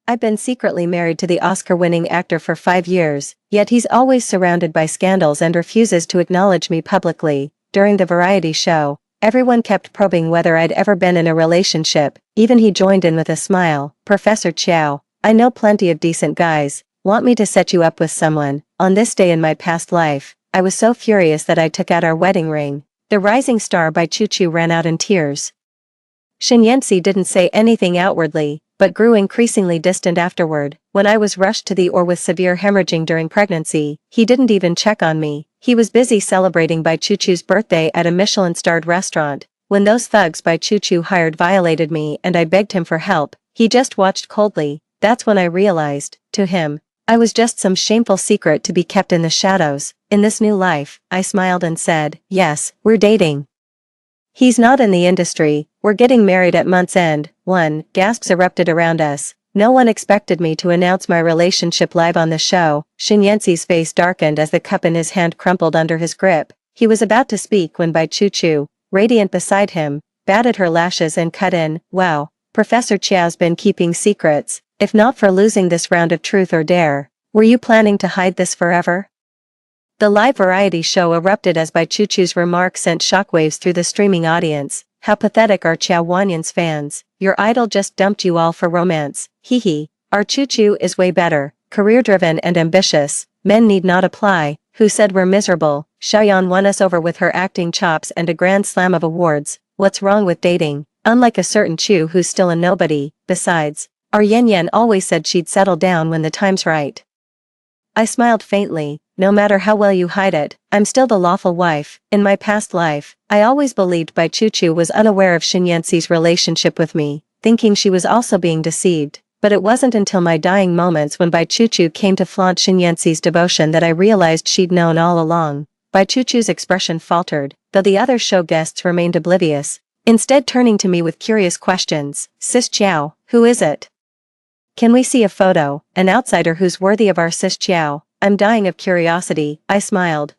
I've been secretly married to the Oscar-winning actor for 5 years, yet he's always surrounded by scandals and refuses to acknowledge me publicly. During the variety show, everyone kept probing whether I'd ever been in a relationship, even he joined in with a smile. Professor Chow, I know plenty of decent guys. Want me to set you up with someone? On this day in my past life, I was so furious that I took out our wedding ring. The Rising Star by Choo Choo ran out in tears. Shin Yancy didn't say anything outwardly, but grew increasingly distant afterward. When I was rushed to the OR with severe hemorrhaging during pregnancy, he didn't even check on me. He was busy celebrating Bai Choo Choo's birthday at a Michelin-starred restaurant. When those thugs Bai Choo Choo hired violated me and I begged him for help, he just watched coldly. That's when I realized, to him, I was just some shameful secret to be kept in the shadows. In this new life, I smiled and said, yes, we're dating. He's not in the industry, we're getting married at month's end. Gasps erupted around us. No one expected me to announce my relationship live on the show. Shin Yancy's face darkened as the cup in his hand crumpled under his grip. He was about to speak when Bai Choo Choo, radiant beside him, batted her lashes and cut in, wow, Professor Chiao's been keeping secrets. If not for losing this round of truth or dare, were you planning to hide this forever? The live variety show erupted as Bai Choo Choo's remarks sent shockwaves through the streaming audience. How pathetic are Chow Wanyan's fans. Your idol just dumped you all for romance. Hee hee. Our Choo Choo is way better, career-driven and ambitious. Men need not apply. Who said we're miserable? Xiaoyan won us over with her acting chops and a grand slam of awards. What's wrong with dating? Unlike a certain Chu who's still a nobody. Besides, our Yan Yan always said she'd settle down when the time's right. I smiled faintly. No matter how well you hide it, I'm still the lawful wife. In my past life, I always believed Bai Choo Choo was unaware of Shin Yancy's relationship with me, thinking she was also being deceived. But it wasn't until my dying moments when Bai Choo Choo came to flaunt Shin Yancy's devotion that I realized she'd known all along. Bai Choo Choo's expression faltered, though the other show guests remained oblivious, instead turning to me with curious questions. Sis Chiao, who is it? Can we see a photo? An outsider who's worthy of our Sis Chiao. I'm dying of curiosity. I smiled.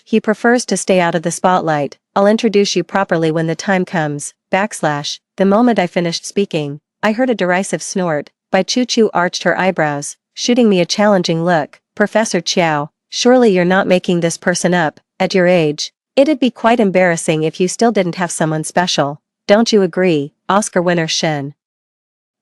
He prefers to stay out of the spotlight. I'll introduce you properly when the time comes. The moment I finished speaking, I heard a derisive snort. Bai Choo Choo arched her eyebrows, shooting me a challenging look. Professor Chiao, surely you're not making this person up. At your age, it'd be quite embarrassing if you still didn't have someone special. Don't you agree, Oscar winner Shin?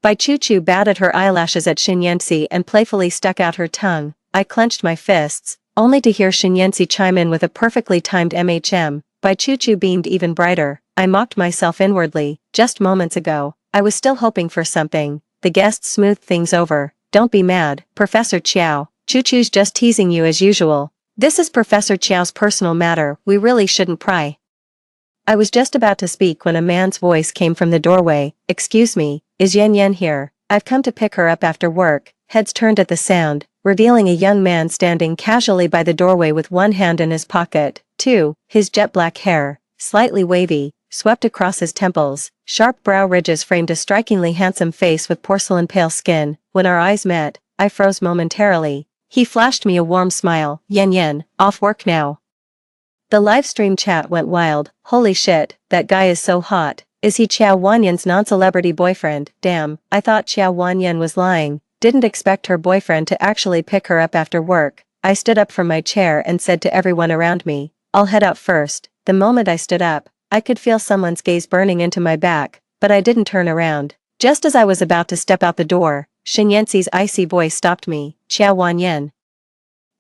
Bai Choo Choo batted her eyelashes at Shin Yancy and playfully stuck out her tongue. I clenched my fists, only to hear Shin Yancy chime in with a perfectly timed MHM. Bai Choo Choo beamed even brighter. I mocked myself inwardly. Just moments ago, I was still hoping for something. The guests smoothed things over. Don't be mad, Professor Chiao. Choo Choo's just teasing you as usual. This is Professor Chiao's personal matter. We really shouldn't pry. I was just about to speak when a man's voice came from the doorway. Excuse me, is Yan Yan here? I've come to pick her up after work. Heads turned at the sound, revealing a young man standing casually by the doorway with one hand in his pocket. His jet black hair, slightly wavy, swept across his temples. Sharp brow ridges framed a strikingly handsome face with porcelain pale skin. When our eyes met, I froze momentarily. He flashed me a warm smile. Yan Yan, off work now. The live stream chat went wild. Holy shit, that guy is so hot. Is he Chow Wanyan's non-celebrity boyfriend? Damn, I thought Chow Wanyan was lying. Didn't expect her boyfriend to actually pick her up after work. I stood up from my chair and said to everyone around me, I'll head out first. The moment I stood up, I could feel someone's gaze burning into my back, but I didn't turn around. Just as I was about to step out the door, Shin Yancy's icy voice stopped me. Chow Wanyan.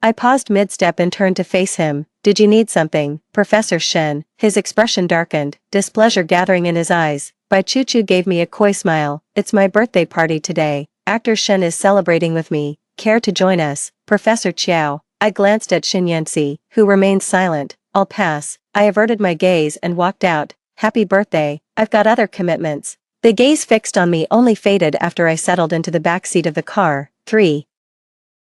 I paused mid-step and turned to face him. Did you need something, Professor Shen? His expression darkened, displeasure gathering in his eyes. Bai Choo Choo gave me a coy smile. It's my birthday party today. Actor Shen is celebrating with me. Care to join us, Professor Chiao? I glanced at Shin Yancy, who remained silent. I'll pass. I averted my gaze and walked out. Happy birthday, I've got other commitments. The gaze fixed on me only faded after I settled into the back seat of the car.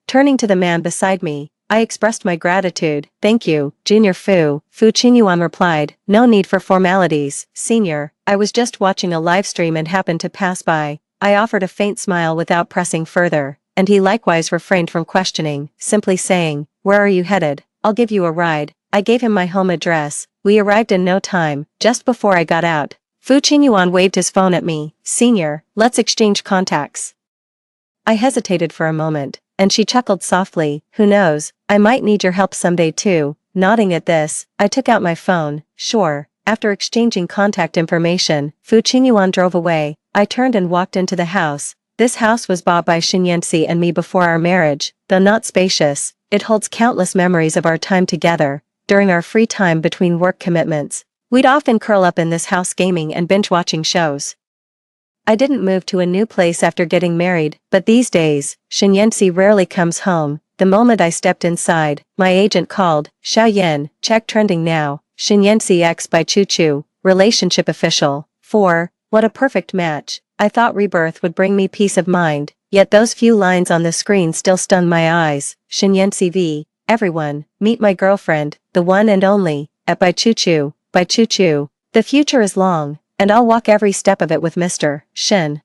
Turning to the man beside me, I expressed my gratitude. Thank you, Junior Fu. Fu Qinyuan replied. No need for formalities, Senior. I was just watching a live stream and happened to pass by. I offered a faint smile without pressing further, and he likewise refrained from questioning, simply saying, where are you headed? I'll give you a ride. I gave him my home address. We arrived in no time. Just before I got out, Fu Qinyuan waved his phone at me. Senior, let's exchange contacts. I hesitated for a moment, and she chuckled softly, "Who knows, I might need your help someday too." Nodding at this, I took out my phone. Sure. After exchanging contact information, Fu Qingyuan drove away. I turned and walked into the house. This house was bought by Xinyansi and me before our marriage. Though not spacious, it holds countless memories of our time together. During our free time between work commitments, we'd often curl up in this house gaming and binge-watching shows. I didn't move to a new place after getting married, but these days, Xinyansi rarely comes home. The moment I stepped inside, my agent called, "Xiao Yan, check trending now, Xinyansi X by Chu Chu, relationship official." 4. What a perfect match. I thought Rebirth would bring me peace of mind, yet those few lines on the screen still stung my eyes. Xinyansi V. Everyone, meet my girlfriend, the one and only, at by Chu Chu, by Chu Chu. The future is long, and I'll walk every step of it with Mr. Shin.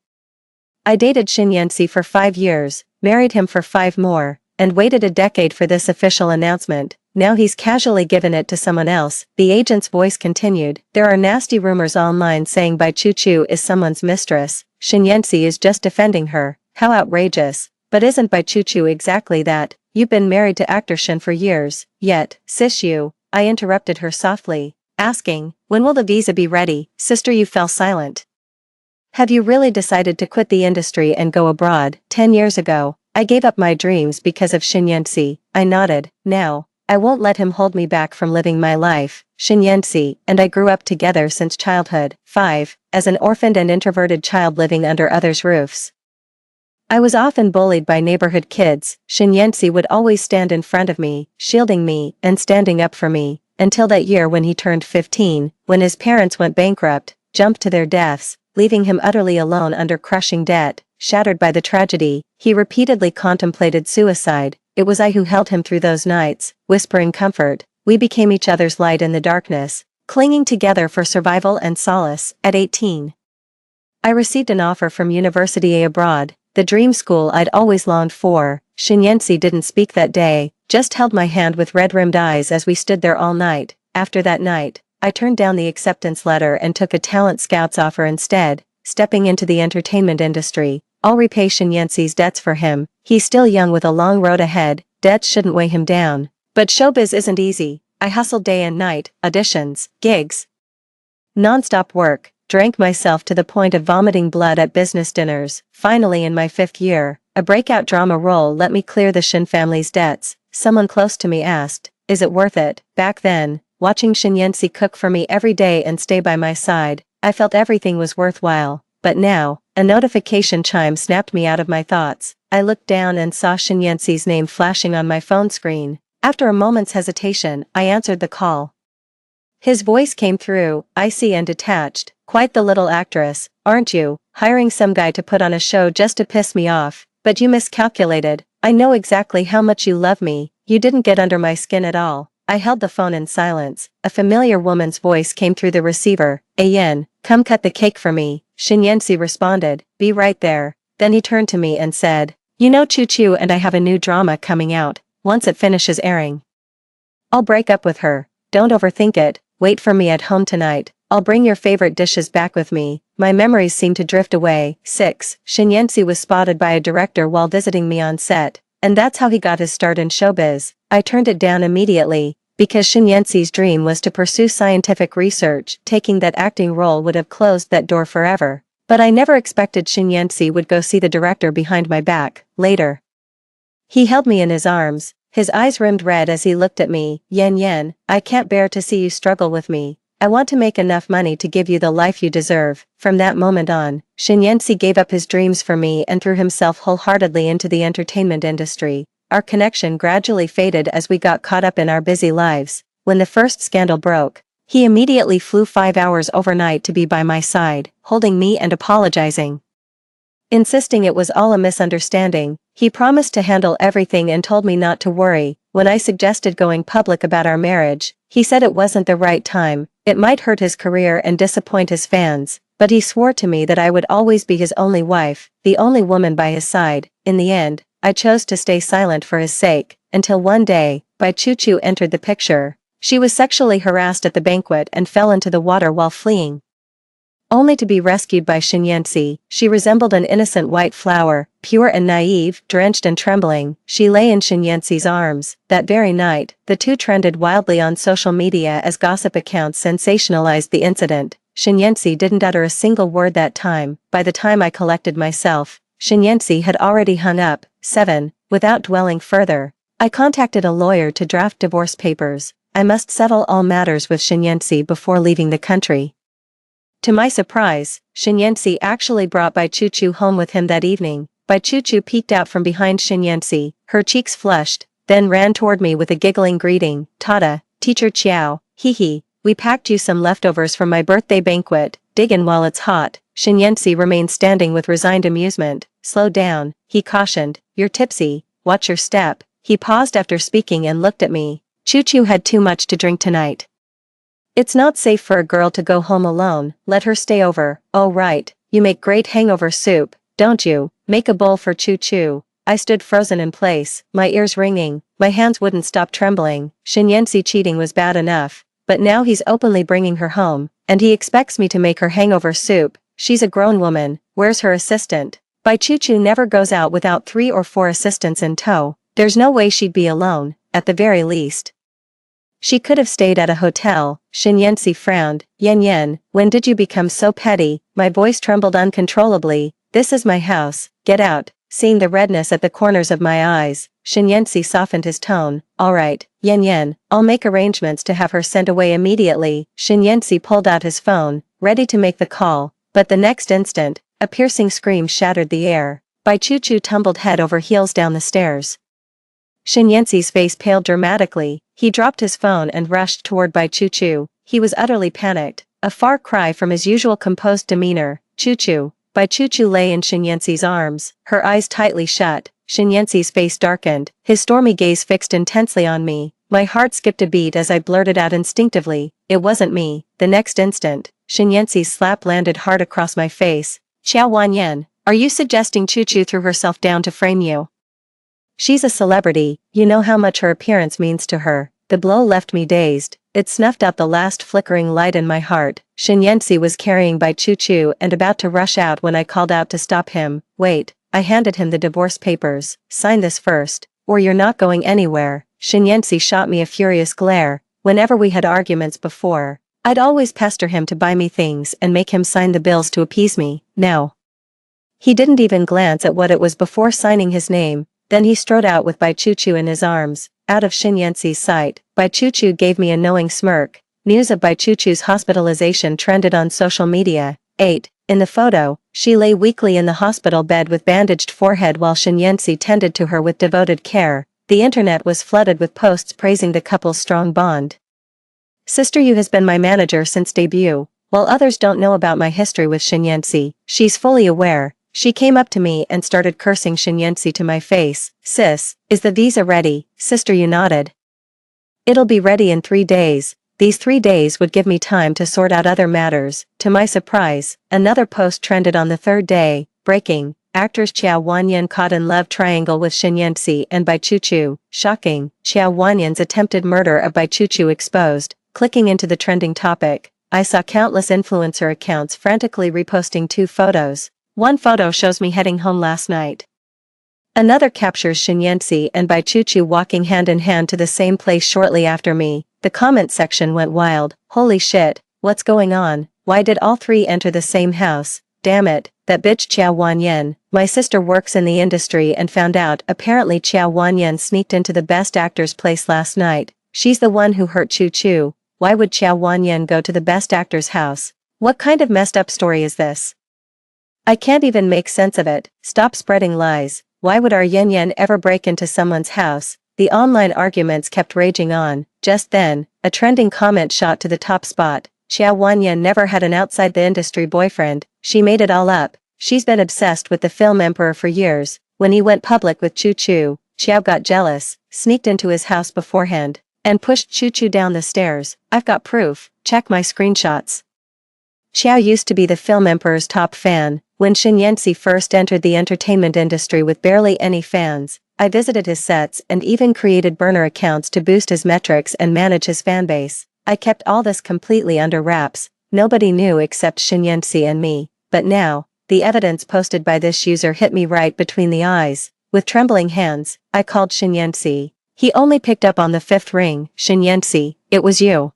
I dated Xinyansi for 5 years, married him for 5 more, and waited a decade for this official announcement. Now he's casually given it to someone else. The agent's voice continued. There are nasty rumors online saying Bai Chu Chu is someone's mistress. Xinyansi is just defending her. How outrageous. But isn't Bai Chu Chu exactly that? You've been married to actor Shin for years. Yet, sis you, I interrupted her softly, asking, when will the visa be ready? Sister, you fell silent. Have you really decided to quit the industry and go abroad? 10 years ago, I gave up my dreams because of Xinyansi. I nodded. Now, I won't let him hold me back from living my life. Xinyansi and I grew up together since childhood. 5. As an orphaned and introverted child living under others' roofs, I was often bullied by neighborhood kids. Xinyansi would always stand in front of me, shielding me and standing up for me, until that year when he turned 15, when his parents went bankrupt, jumped to their deaths, leaving him utterly alone under crushing debt. Shattered by the tragedy, he repeatedly contemplated suicide. It was I who held him through those nights, whispering comfort. We became each other's light in the darkness, clinging together for survival and solace. At 18, I received an offer from University abroad, the dream school I'd always longed for. Xinyansi didn't speak that day, just held my hand with red-rimmed eyes as we stood there all night. After that night, I turned down the acceptance letter and took a talent scout's offer instead, stepping into the entertainment industry. I'll repay Xinyansi's debts for him. He's still young with a long road ahead. Debts shouldn't weigh him down. But showbiz isn't easy. I hustled day and night, auditions, gigs, non-stop work, drank myself to the point of vomiting blood at business dinners. Finally, in my 5th year, a breakout drama role let me clear the Shin family's debts. Someone close to me asked, "Is it worth it?" Back then, watching Xinyansi cook for me every day and stay by my side, I felt everything was worthwhile. But now, a notification chime snapped me out of my thoughts. I looked down and saw Xinyansi's name flashing on my phone screen. After a moment's hesitation, I answered the call. His voice came through, icy and detached. "Quite the little actress, aren't you? Hiring some guy to put on a show just to piss me off. But you miscalculated. I know exactly how much you love me. You didn't get under my skin at all." I held the phone in silence. A familiar woman's voice came through the receiver. "Ayen, come cut the cake for me." Xinyansi responded, "Be right there." Then he turned to me and said, "You know Chu Chu and I have a new drama coming out. Once it finishes airing, I'll break up with her. Don't overthink it. Wait for me at home tonight. I'll bring your favorite dishes back with me." My memories seemed to drift away. 6. Xinyansi was spotted by a director while visiting me on set, and that's how he got his start in showbiz. I turned it down immediately, because Xinyansi's dream was to pursue scientific research. Taking that acting role would have closed that door forever. But I never expected Xinyansi would go see the director behind my back. Later, he held me in his arms, his eyes rimmed red as he looked at me. Yan, I can't bear to see you struggle with me. I want to make enough money to give you the life you deserve." From that moment on, Xinyansi gave up his dreams for me and threw himself wholeheartedly into the entertainment industry. Our connection gradually faded as we got caught up in our busy lives. When the first scandal broke, he immediately flew 5 hours overnight to be by my side, holding me and apologizing, insisting it was all a misunderstanding. He promised to handle everything and told me not to worry. When I suggested going public about our marriage, he said it wasn't the right time. It might hurt his career and disappoint his fans, but he swore to me that I would always be his only wife, the only woman by his side. In the end, I chose to stay silent for his sake, until one day, Bai Chu Chu entered the picture. She was sexually harassed at the banquet and fell into the water while fleeing. only to be rescued by Shinyansi. She resembled an innocent white flower, pure and naive, drenched and trembling. She lay in Shinyansi's arms. That very night, the two trended wildly on social media as gossip accounts sensationalized the incident. Shinyansi didn't utter a single word that time. By the time I collected myself, Shinyansi had already hung up. 7. Without dwelling further, I contacted a lawyer to draft divorce papers. I must settle all matters with Shinyansi before leaving the country. To my surprise, Shinyansi actually brought Bai Chuchu home with him that evening. Bai Chuchu peeked out from behind Shinyansi, her cheeks flushed, then ran toward me with a giggling greeting. Tata, Teacher Chiao, hee, we packed you some leftovers from my birthday banquet, dig in while it's hot. Shinyansi remained standing with resigned amusement. Slow down, he cautioned, you're tipsy, watch your step. He paused after speaking and looked at me. Chuchu had too much to drink tonight. It's not safe for a girl to go home alone, let her stay over. Oh right, you make great hangover soup, don't you? Make a bowl for Chuchu. I stood frozen in place, my ears ringing, my hands wouldn't stop trembling. Shinyansi cheating was bad enough, but now he's openly bringing her home, and he expects me to make her hangover soup. She's a grown woman, where's her assistant? Bai Chuchu never goes out without 3 or 4 assistants in tow. There's no way she'd be alone, at the very least. She could have stayed at a hotel. Shinyansi frowned. Yen, when did you become so petty? My voice trembled uncontrollably. This is my house, get out. Seeing the redness at the corners of my eyes, Shinyansi softened his tone. Alright, Yen, I'll make arrangements to have her sent away immediately. Shinyansi pulled out his phone, ready to make the call, but the next instant, a piercing scream shattered the air. Bai Chuchu tumbled head over heels down the stairs. Shinyansi's face paled dramatically. He dropped his phone and rushed toward Bai Chuchu. He was utterly panicked, a far cry from his usual composed demeanor. Chuchu. Bai Chuchu lay in Shinyansi's arms, her eyes tightly shut. Shinyansi's face darkened, his stormy gaze fixed intensely on me. My heart skipped a beat as I blurted out instinctively, it wasn't me. The next instant, Shinyansi's slap landed hard across my face. Xiao Wanyan, are you suggesting Chuchu threw herself down to frame you? She's a celebrity, you know how much her appearance means to her. The blow left me dazed, it snuffed out the last flickering light in my heart. Shinyansi was carrying Bai Chuchu and about to rush out when I called out to stop him. Wait, I handed him the divorce papers. Sign this first, or you're not going anywhere. Shinyansi shot me a furious glare. Whenever we had arguments before, I'd always pester him to buy me things and make him sign the bills to appease me. Now, he didn't even glance at what it was before signing his name. Then he strode out with Bai Chuchu in his arms, out of Shinyansi's sight. Bai Chuchu gave me a knowing smirk. News of Bai Chuchu's hospitalization trended on social media. 8. In the photo, she lay weakly in the hospital bed with bandaged forehead while Shinyansi tended to her with devoted care. The internet was flooded with posts praising the couple's strong bond. Sister Yu has been my manager since debut. While others don't know about my history with Shinyansi, she's fully aware. She came up to me and started cursing Shinyansi to my face. Sis, is the visa ready? Sister Yu nodded. It'll be ready in 3 days. These 3 days would give me time to sort out other matters. To my surprise, another post trended on the 3rd day. Breaking. Actors Xiao Wanyan caught in love triangle with Shinyansi and Bai Chuchu. Shocking. Xiao Wanyan's attempted murder of Bai Chuchu exposed. Clicking into the trending topic, I saw countless influencer accounts frantically reposting 2 photos. One photo shows me heading home last night. Another captures Shinyansi and Bai Chuchu walking hand in hand to the same place shortly after me. The comment section went wild. Holy shit, what's going on? Why did all 3 enter the same house? Damn it, that bitch Xiao Wanyan. My sister works in the industry and found out apparently Xiao Wanyan sneaked into the best actor's place last night. She's the one who hurt Chuchu. Why would Xiao Wanyan go to the best actor's house? What kind of messed up story is this? I can't even make sense of it. Stop spreading lies. Why would our Yen ever break into someone's house? The online arguments kept raging on. Just then, a trending comment shot to the top spot. Xiao Wanyan never had an outside the industry boyfriend. She made it all up. She's been obsessed with the film emperor for years. When he went public with Chuchu, Xiao got jealous, sneaked into his house beforehand, and pushed Chuchu down the stairs. I've got proof. Check my screenshots. Xiao used to be the film emperor's top fan. When Shinyansi first entered the entertainment industry with barely any fans, I visited his sets and even created burner accounts to boost his metrics and manage his fanbase. I kept all this completely under wraps, nobody knew except Shinyensi and me, but now, the evidence posted by this user hit me right between the eyes. With trembling hands, I called Shinyensi. He only picked up on the fifth ring. Shinyensi, it was you.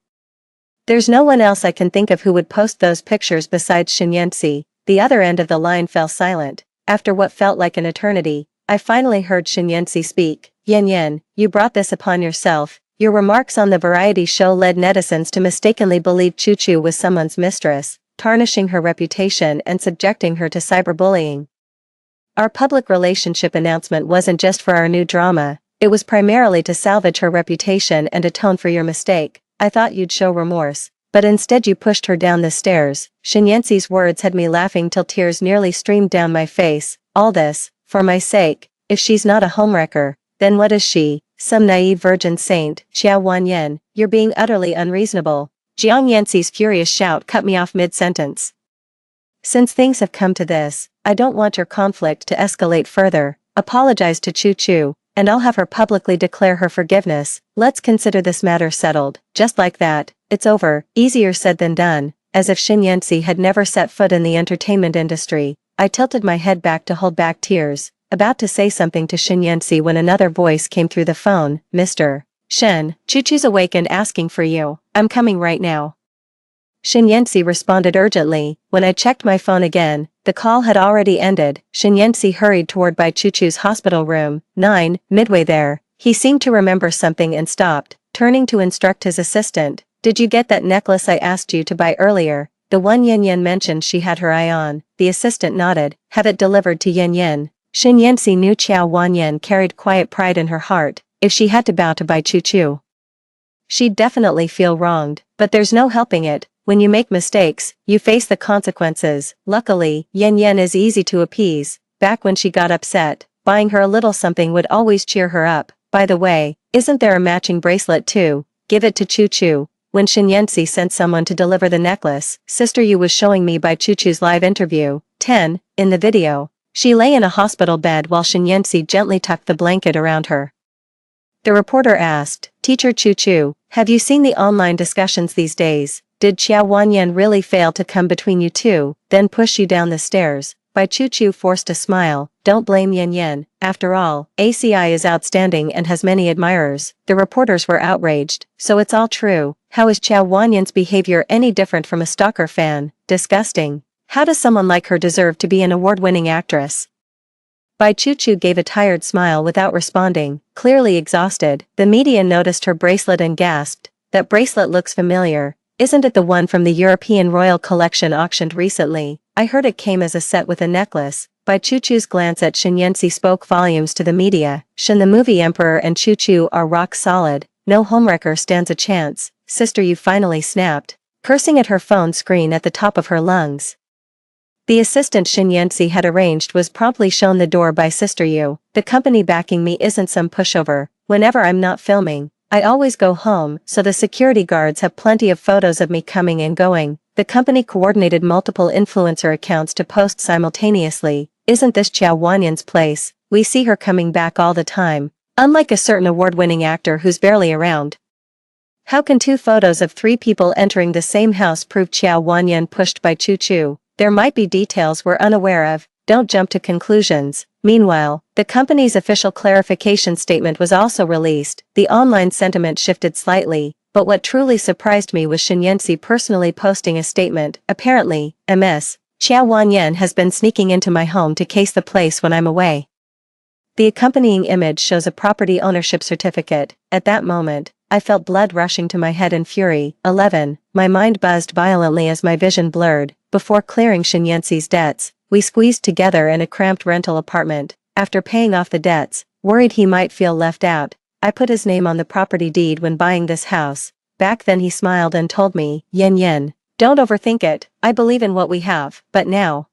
There's no one else I can think of who would post those pictures besides Shinyensi. The other end of the line fell silent. After what felt like an eternity, I finally heard Shinyensi speak. Yen, you brought this upon yourself. Your remarks on the variety show led netizens to mistakenly believe Chuchu was someone's mistress, tarnishing her reputation and subjecting her to cyberbullying. Our public relationship announcement wasn't just for our new drama, it was primarily to salvage her reputation and atone for your mistake. I thought you'd show remorse, but instead you pushed her down the stairs. Shinyensi's words had me laughing till tears nearly streamed down my face. All this, for my sake. If she's not a homewrecker, then what is she? Some naive virgin saint. Xiao Wanyan, you're being utterly unreasonable. Jiang Yanxi's furious shout cut me off mid-sentence. Since things have come to this, I don't want your conflict to escalate further. Apologize to Chu, and I'll have her publicly declare her forgiveness. Let's consider this matter settled. Just like that, it's over. Easier said than done. As if Shinyensi had never set foot in the entertainment industry, I tilted my head back to hold back tears, about to say something to Shinyensi when another voice came through the phone. Mr. Shen, Chuchu's awake and asking for you. I'm coming right now. Shinyensi responded urgently. When I checked my phone again, the call had already ended. Shinyensi hurried toward Bai Chuchu's hospital room. 9, midway there, he seemed to remember something and stopped, turning to instruct his assistant. Did you get that necklace I asked you to buy earlier? The one Yen mentioned she had her eye on. The assistant nodded. Have it delivered to Yen. Shinyensi knew Qiao Wanyan carried quiet pride in her heart. If she had to bow to Bai Chuchu, she'd definitely feel wronged, but there's no helping it. When you make mistakes, you face the consequences. Luckily, Yen is easy to appease. Back when she got upset, buying her a little something would always cheer her up. By the way, isn't there a matching bracelet too? Give it to Chuchu. When Shinyensi sent someone to deliver the necklace, Sister Yu was showing me Bai Chuchu's live interview. 10. In the video, she lay in a hospital bed while Shinyensi gently tucked the blanket around her. The reporter asked, Teacher Chuchu, have you seen the online discussions these days? Did Qiao Wanyan really fail to come between you two, then push you down the stairs? Bai Chuchu forced a smile. Don't blame Yen. After all, ACI is outstanding and has many admirers. The reporters were outraged. So it's all true. How is Qiao Wanyan's behavior any different from a stalker fan? Disgusting. How does someone like her deserve to be an award-winning actress? Bai Chuchu gave a tired smile without responding, clearly exhausted. The media noticed her bracelet and gasped. That bracelet looks familiar. Isn't it the one from the European Royal Collection auctioned recently? I heard it came as a set with a necklace. Bai Chuchu's glance at Shinyensi spoke volumes to the media. Shin the movie Emperor and Chuchu are rock solid. No homewrecker stands a chance. Sister Yu finally snapped, cursing at her phone screen at the top of her lungs. The assistant Shinyensi had arranged was promptly shown the door by Sister Yu. The company backing me isn't some pushover. Whenever I'm not filming, I always go home, so the security guards have plenty of photos of me coming and going. The company coordinated multiple influencer accounts to post simultaneously. Isn't this Qiao Wanyan's place? We see her coming back all the time. Unlike a certain award-winning actor who's barely around. How can 2 photos of 3 people entering the same house prove Qiao Wanyan pushed by Chuchu? There might be details we're unaware of. Don't jump to conclusions. Meanwhile, the company's official clarification statement was also released. The online sentiment shifted slightly, but what truly surprised me was Shinyensi personally posting a statement. Apparently, MS. Qiao Wanyan has been sneaking into my home to case the place when I'm away. The accompanying image shows a property ownership certificate. At that moment, I felt blood rushing to my head in fury. 11. My mind buzzed violently as my vision blurred. Before clearing Shinyensi's debts, we squeezed together in a cramped rental apartment. After paying off the debts, worried he might feel left out, I put his name on the property deed when buying this house. Back then he smiled and told me, Yen, don't overthink it. I believe in what we have. But now,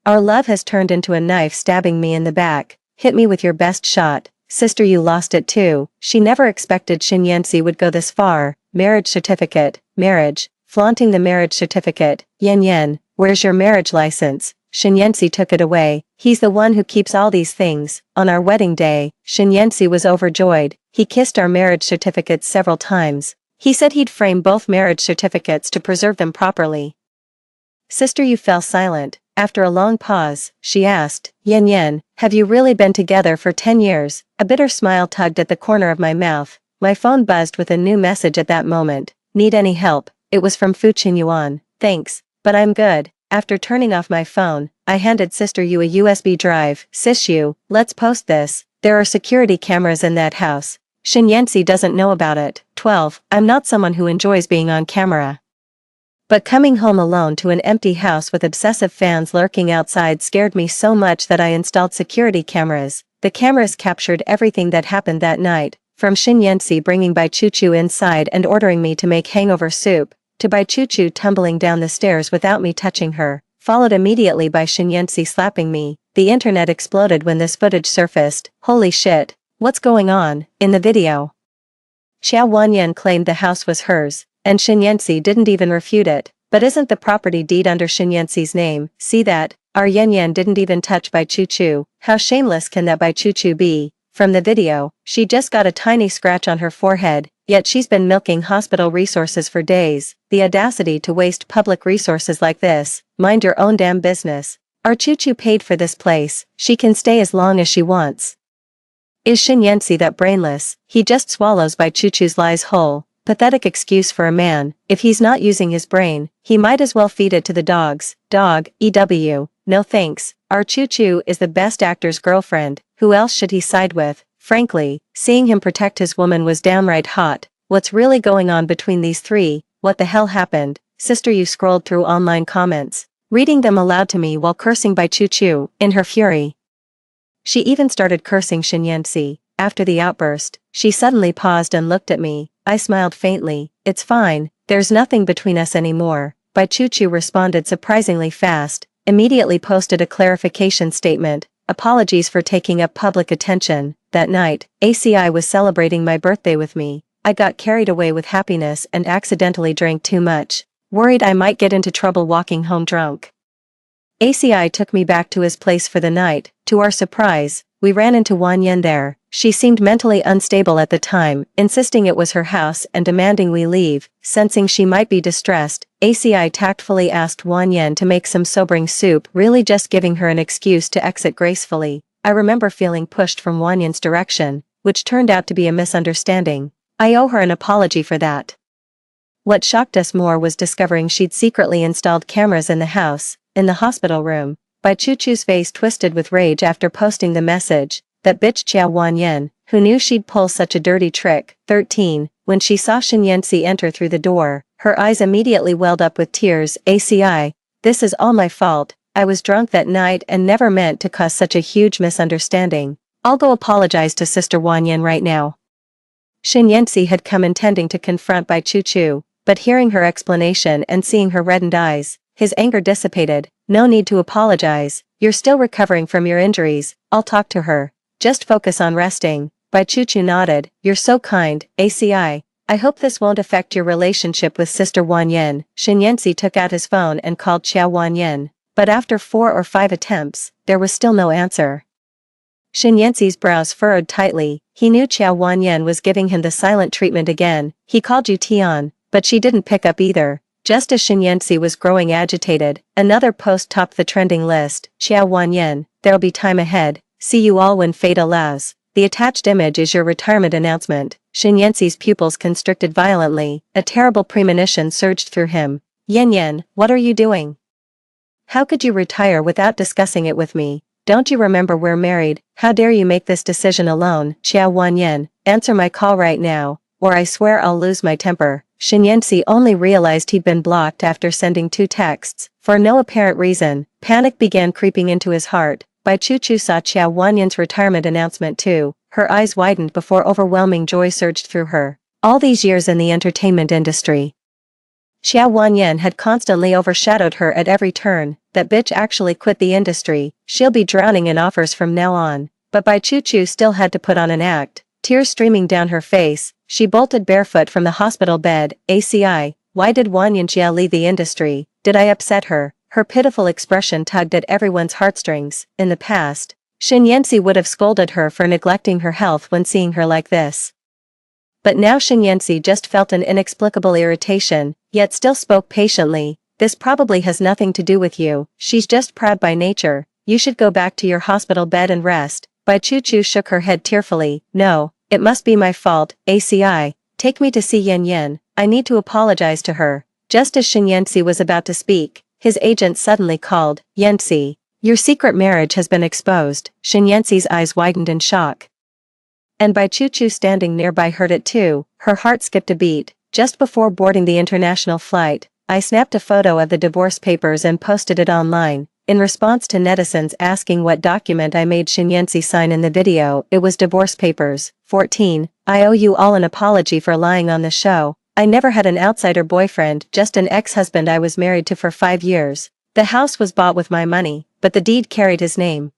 our love has turned into a knife stabbing me in the back. Hit me with your best shot. Sister Yu lost it too. She never expected Shinyensi would go this far. Marriage certificate. Marriage. Flaunting the marriage certificate. Yen, where's your marriage license? Shinyensi took it away. He's the one who keeps all these things. On our wedding day, Shinyensi was overjoyed. He kissed our marriage certificates several times. He said he'd frame both marriage certificates to preserve them properly. Sister Yu fell silent. After a long pause, she asked, Yen Yen, have you really been together for 10 years? A bitter smile tugged at the corner of my mouth. My phone buzzed with a new message at that moment. Need any help? It was from Fuchin Yuan. Thanks, but I'm good. After turning off my phone, I handed Sister Yu a USB drive. Sis Yu, let's post this. There are security cameras in that house. Shin Yancy doesn't know about it. 12. I'm not someone who enjoys being on camera. But coming home alone to an empty house with obsessive fans lurking outside scared me so much that I installed security cameras. The cameras captured everything that happened that night, from Shin Yancy bringing Bai Chu inside and ordering me to make hangover soup, to Bai Chu tumbling down the stairs without me touching her, followed immediately by Shin Yancy slapping me. The internet exploded when this footage surfaced. Holy shit, what's going on? In the video, Xiao Wanyan claimed the house was hers, and Shin Yancy didn't even refute it. But isn't the property deed under Shin Yancy's name? See that? Our Yan Yan didn't even touch Bai Chu. How shameless can that Bai Chu be? From the video, she just got a tiny scratch on her forehead, yet she's been milking hospital resources for days. The audacity to waste public resources like this. Mind your own damn business. Our Chu paid for this place, she can stay as long as she wants. Is Shin Yancy that brainless? He just swallows Bai Chu's lies whole. Pathetic excuse for a man. If he's not using his brain, he might as well feed it to the dogs. Dog, EW. No thanks. Our Chu is the best actor's girlfriend. Who else should he side with? Frankly, seeing him protect his woman was downright hot. What's really going on between these three? What the hell happened? Sister Yu scrolled through online comments, reading them aloud to me while cursing Bai Chu in her fury. She even started cursing Shin Yancy. After the outburst, she suddenly paused and looked at me. I smiled faintly. It's fine, there's nothing between us anymore. Bai Chu responded surprisingly fast, immediately posted a clarification statement. Apologies for taking up public attention. That night, ACI was celebrating my birthday with me. I got carried away with happiness and accidentally drank too much. Worried I might get into trouble walking home drunk. ACI took me back to his place for the night. To our surprise, we ran into Wan Yen there. She seemed mentally unstable at the time, insisting it was her house and demanding we leave. Sensing she might be distressed, ACI tactfully asked Wan Yen to make some sobering soup, really just giving her an excuse to exit gracefully. I remember feeling pushed from Wan Yen's direction, which turned out to be a misunderstanding. I owe her an apology for that. What shocked us more was discovering she'd secretly installed cameras in the house, in the hospital room. Bai Chu's face twisted with rage after posting the message. That bitch Xiao Wanyan, who knew she'd pull such a dirty trick. 13. When she saw Shin Yancy enter through the door, her eyes immediately welled up with tears. ACI, this is all my fault. I was drunk that night and never meant to cause such a huge misunderstanding. I'll go apologize to Sister Wanyan right now. Shin Yancy had come intending to confront Bai Chu, but hearing her explanation and seeing her reddened eyes, his anger dissipated. No need to apologize. You're still recovering from your injuries. I'll talk to her. Just focus on resting. Bai Chu nodded. You're so kind, ACI. I hope this won't affect your relationship with Sister Wanyan. Shin Yancy took out his phone and called Xiao Wanyan. But after 4 or 5 attempts, there was still no answer. Shin Yancy's brows furrowed tightly. He knew Xiao Wanyan was giving him the silent treatment again. He called Yu Tian, but she didn't pick up either. Just as Shin Yancy was growing agitated, another post topped the trending list. Xiao Wanyan, there'll be time ahead. See you all when fate allows. The attached image is your retirement announcement. Shin Yancy's pupils constricted violently. A terrible premonition surged through him. Yen Yen, what are you doing? How could you retire without discussing it with me? Don't you remember we're married? How dare you make this decision alone? Xiao Wanyan, answer my call right now, or I swear I'll lose my temper. Shin Yancy only realized he'd been blocked after sending 2 texts. For no apparent reason, panic began creeping into his heart. Bai Chu saw Xiao Wanyan's retirement announcement too. Her eyes widened before overwhelming joy surged through her. All these years in the entertainment industry, Xiao Wanyan had constantly overshadowed her at every turn. That bitch actually quit the industry. She'll be drowning in offers from now on. But Bai Chu still had to put on an act. Tears streaming down her face, she bolted barefoot from the hospital bed. ACI, why did Wanyan Jia leave the industry? Did I upset her? Her pitiful expression tugged at everyone's heartstrings. In the past, Shin Yancy would have scolded her for neglecting her health when seeing her like this. But now Shinyensi just felt an inexplicable irritation, yet still spoke patiently. This probably has nothing to do with you, she's just proud by nature, you should go back to your hospital bed and rest. Bai Chu shook her head tearfully, no, it must be my fault, ACI, take me to see Yen Yen, I need to apologize to her. Just as Shinyensi was about to speak, his agent suddenly called, Yensi, your secret marriage has been exposed. Shinyensi's eyes widened in shock. And Bai Chu standing nearby heard it too, her heart skipped a beat. Just before boarding the international flight, I snapped a photo of the divorce papers and posted it online. In response to netizens asking what document I made Shinyensi sign in the video, it was divorce papers. 14. I owe you all an apology for lying on the show. I never had an outsider boyfriend, just an ex-husband I was married to for 5 years. The house was bought with my money, but the deed carried his name.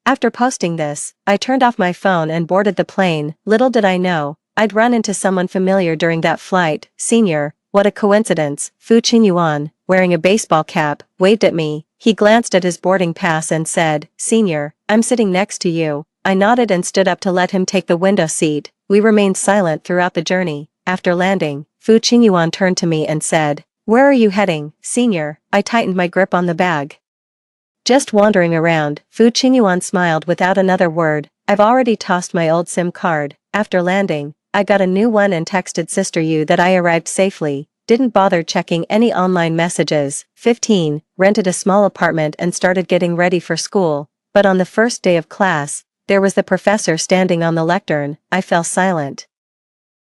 After posting this, I turned off my phone and boarded the plane. Little did I know, I'd run into someone familiar during that flight. Senior, what a coincidence. Fu Qingyuan, wearing a baseball cap, waved at me. He glanced at his boarding pass and said, Senior, I'm sitting next to you. I nodded and stood up to let him take the window seat. We remained silent throughout the journey. After landing, Fu Qingyuan turned to me and said, where are you heading, Senior? I tightened my grip on the bag. Just wandering around. Fu Qingyuan smiled without another word. I've already tossed my old SIM card. After landing, I got a new one and texted Sister Yu that I arrived safely. Didn't bother checking any online messages. 15. Rented a small apartment and started getting ready for school. But on the first day of class, there was the professor standing on the lectern. I fell silent.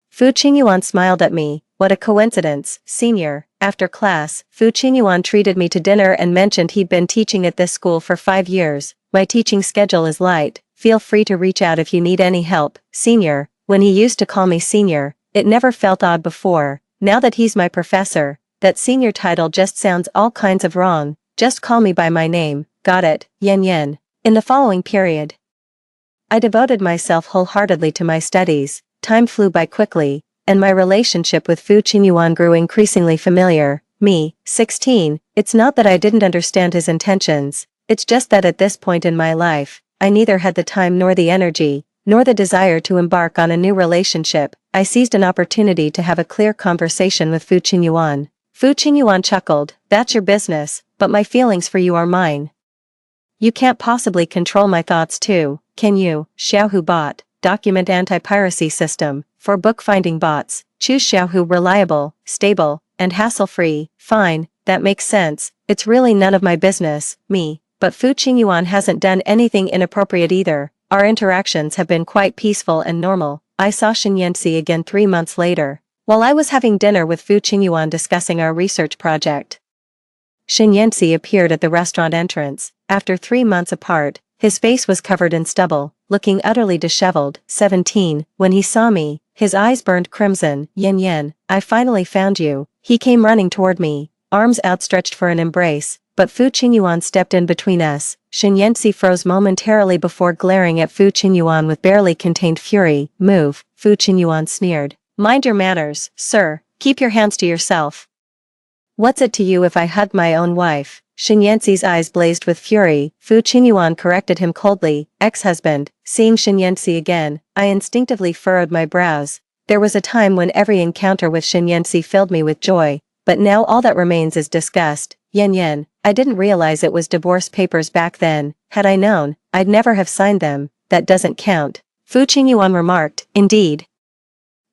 Fu Qingyuan smiled at me. What a coincidence, Senior. After class, Fu Qingyuan treated me to dinner and mentioned he'd been teaching at this school for 5 years. My teaching schedule is light. Feel free to reach out if you need any help, Senior. When he used to call me Senior, it never felt odd before. Now that he's my professor, that Senior title just sounds all kinds of wrong. Just call me by my name. Got it, Yen Yen. In the following period, I devoted myself wholeheartedly to my studies. Time flew by quickly, and my relationship with Fu Qingyuan grew increasingly familiar. Me, 16, it's not that I didn't understand his intentions, it's just that at this point in my life, I neither had the time nor the energy, nor the desire to embark on a new relationship. I seized an opportunity to have a clear conversation with Fu Qingyuan. Fu Qingyuan chuckled, that's your business, but my feelings for you are mine. You can't possibly control my thoughts too, can you? Xiaohu bot, document anti-piracy system, for bookfinding bots, choose Xiaohu reliable, stable, and hassle-free. Fine, that makes sense, it's really none of my business, me, but Fu Qingyuan hasn't done anything inappropriate either. Our interactions have been quite peaceful and normal. I saw Shinyensi again 3 months later, while I was having dinner with Fu Qingyuan discussing our research project. Shinyensi appeared at the restaurant entrance. After 3 months apart, his face was covered in stubble, looking utterly disheveled. 17. When he saw me, his eyes burned crimson. Yen Yen, I finally found you. He came running toward me, arms outstretched for an embrace, but Fu Qingyuan stepped in between us. Shinyensi froze momentarily before glaring at Fu Qingyuan with barely contained fury. Move, Fu Qingyuan sneered. Mind your manners, sir, keep your hands to yourself. What's it to you if I hugged my own wife? Shinyensi's eyes blazed with fury. Fu Qingyuan corrected him coldly, ex-husband. Seeing Shinyensi again, I instinctively furrowed my brows. There was a time when every encounter with Shinyensi filled me with joy, but now all that remains is disgust. Yen Yen, I didn't realize it was divorce papers back then. Had I known, I'd never have signed them. That doesn't count. Fu Qingyuan remarked, indeed.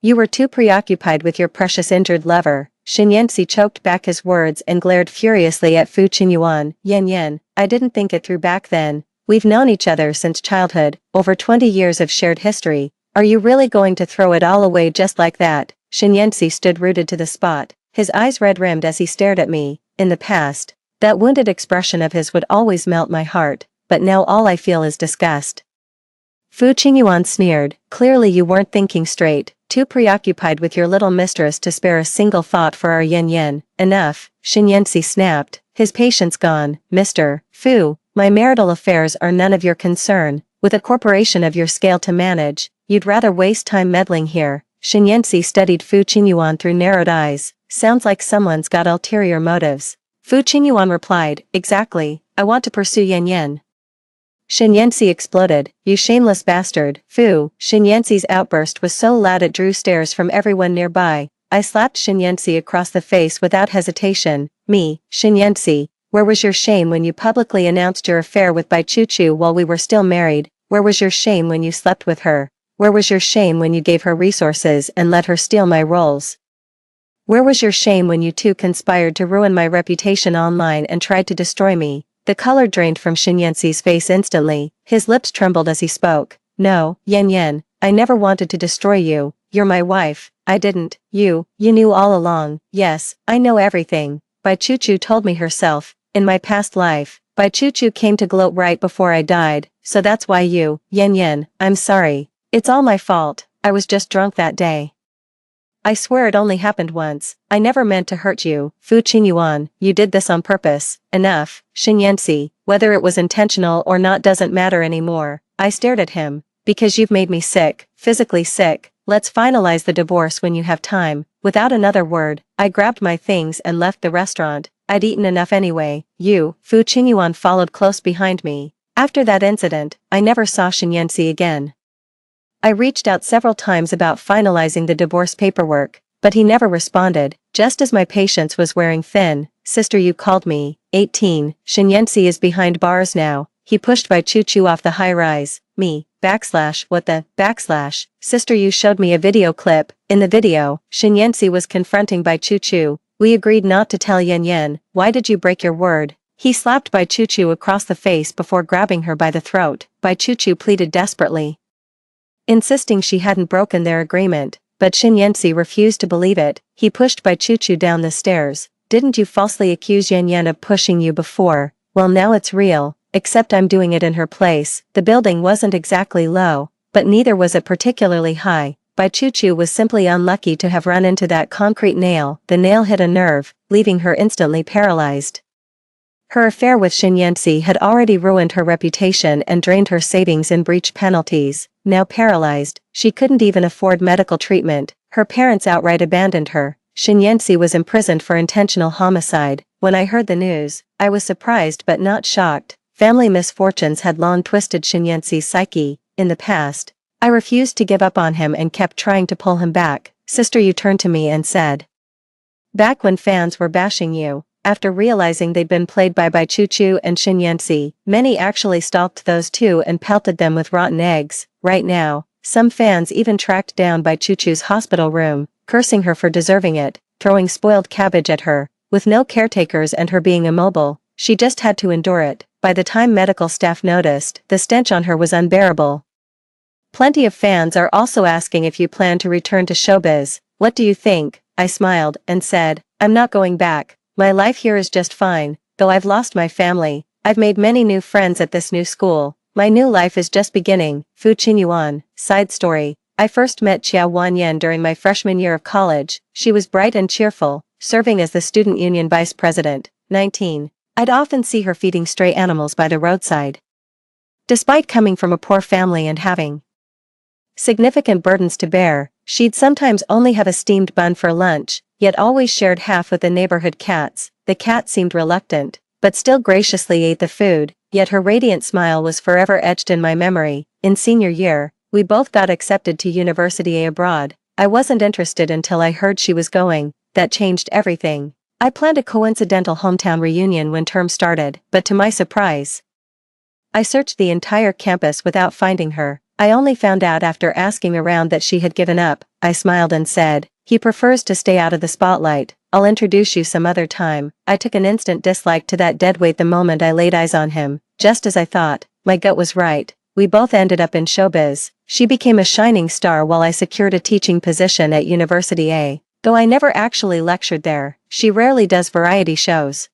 You were too preoccupied with your precious injured lover. Shinyensi choked back his words and glared furiously at Fu Qingyuan. Yen Yen, I didn't think it through back then. We've known each other since childhood, over 20 years of shared history. Are you really going to throw it all away just like that? Shinyensi stood rooted to the spot, his eyes red-rimmed as he stared at me. In the past, that wounded expression of his would always melt my heart, but now all I feel is disgust. Fu Qingyuan sneered, clearly you weren't thinking straight, too preoccupied with your little mistress to spare a single thought for our Yen Yen. Enough, Shinyensi snapped, his patience gone. Mr. Fu, my marital affairs are none of your concern. With a corporation of your scale to manage, you'd rather waste time meddling here. Shinyensi studied Fu Qingyuan through narrowed eyes. Sounds like someone's got ulterior motives. Fu Qingyuan replied, exactly, I want to pursue Yen Yen. Shinyensi exploded. You shameless bastard. Fu. Shinyensi's outburst was so loud it drew stares from everyone nearby. I slapped Shinyensi across the face without hesitation. Me, Shinyensi, where was your shame when you publicly announced your affair with Bai Chuchu while we were still married? Where was your shame when you slept with her? Where was your shame when you gave her resources and let her steal my roles? Where was your shame when you two conspired to ruin my reputation online and tried to destroy me? The color drained from Shinyensi's face instantly. His lips trembled as he spoke. No, Yen Yen, I never wanted to destroy you. You're my wife. I didn't. You knew all along. Yes, I know everything. Bai Chuchu told me herself. In my past life, Bai Chuchu came to gloat right before I died, so that's why you, Yen Yen, I'm sorry. It's all my fault. I was just drunk that day. I swear it only happened once. I never meant to hurt you. Fu Qingyuan, you did this on purpose. Enough. Shinyensi, whether it was intentional or not doesn't matter anymore. I stared at him. Because you've made me sick, physically sick. Let's finalize the divorce when you have time. Without another word, I grabbed my things and left the restaurant. I'd eaten enough anyway. Fu Qingyuan followed close behind me. After that incident, I never saw Shinyensi again. I reached out several times about finalizing the divorce paperwork, but he never responded. Just as my patience was wearing thin. Sister, you called me. 18. Shinyensi is behind bars now. He pushed Bai Chuchu off the high-rise. Me. What the? Sister, you showed me a video clip. In the video, Shinyensi was confronting Bai Chuchu. We agreed not to tell Yen Yen. Why did you break your word? He slapped Bai Chuchu across the face before grabbing her by the throat. Bai Chuchu pleaded desperately, insisting she hadn't broken their agreement, but Shinyensi refused to believe it. He pushed Bai Chuchu down the stairs. Didn't you falsely accuse Yen Yen of pushing you before? Well, now it's real, except I'm doing it in her place. The building wasn't exactly low, but neither was it particularly high. Bai Chuchu was simply unlucky to have run into that concrete nail. The nail hit a nerve, leaving her instantly paralyzed. Her affair with Shinyensi had already ruined her reputation and drained her savings in breach penalties. Now paralyzed, she couldn't even afford medical treatment. Her parents outright abandoned her. Shinyensi was imprisoned for intentional homicide. When I heard the news, I was surprised but not shocked. Family misfortunes had long twisted Shinyensi's psyche. In the past, I refused to give up on him and kept trying to pull him back. Sister, you turned to me and said, back when fans were bashing you, after realizing they'd been played by Bai Chuchu and Shinyensi, many actually stalked those two and pelted them with rotten eggs. Right now, some fans even tracked down Bai Chuchu's hospital room, cursing her for deserving it, throwing spoiled cabbage at her. With no caretakers and her being immobile, she just had to endure it. By the time medical staff noticed, the stench on her was unbearable. Plenty of fans are also asking if you plan to return to showbiz. What do you think? I smiled and said, I'm not going back. My life here is just fine, though I've lost my family. I've made many new friends at this new school. My new life is just beginning. Fu Qingyuan. Side story. I first met Xiao Wanyan during my freshman year of college. She was bright and cheerful, serving as the student union vice president. 19. I'd often see her feeding stray animals by the roadside. Despite coming from a poor family and having significant burdens to bear, she'd sometimes only have a steamed bun for lunch, yet always shared half with the neighborhood cats. The cat seemed reluctant, but still graciously ate the food, yet her radiant smile was forever etched in my memory. In senior year, we both got accepted to university abroad. I wasn't interested until I heard she was going. That changed everything. I planned a coincidental hometown reunion when term started, but to my surprise, I searched the entire campus without finding her. I only found out after asking around that she had given up. I smiled and said, he prefers to stay out of the spotlight. I'll introduce you some other time. I took an instant dislike to that deadweight the moment I laid eyes on him. Just as I thought, my gut was right. We both ended up in showbiz. She became a shining star while I secured a teaching position at University A. Though I never actually lectured there, she rarely does variety shows.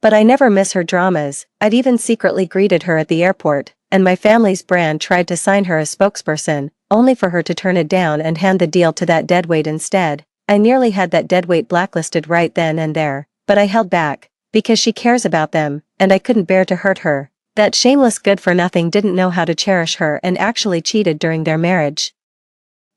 But I never miss her dramas. I'd even secretly greeted her at the airport, and my family's brand tried to sign her as spokesperson, only for her to turn it down and hand the deal to that deadweight instead. I nearly had that deadweight blacklisted right then and there, but I held back, because she cares about them, and I couldn't bear to hurt her. That shameless good-for-nothing didn't know how to cherish her and actually cheated during their marriage.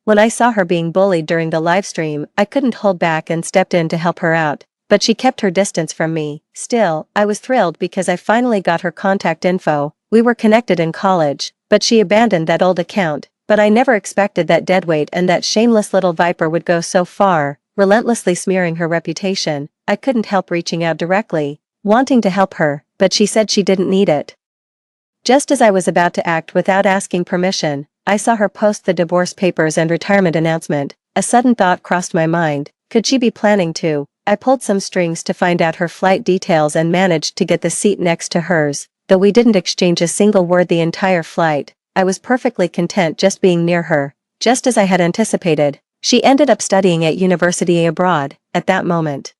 When I saw her being bullied during the livestream, I couldn't hold back and stepped in to help her out, but she kept her distance from me. Still, I was thrilled because I finally got her contact info. We were connected in college, but she abandoned that old account, but I never expected that deadweight and that shameless little viper would go so far, relentlessly smearing her reputation. I couldn't help reaching out directly, wanting to help her, but she said she didn't need it. Just as I was about to act without asking permission, I saw her post the divorce papers and retirement announcement. A sudden thought crossed my mind. Could she be planning to? I pulled some strings to find out her flight details and managed to get the seat next to hers. Though we didn't exchange a single word the entire flight, I was perfectly content just being near her. Just as I had anticipated, she ended up studying at university abroad. At that moment,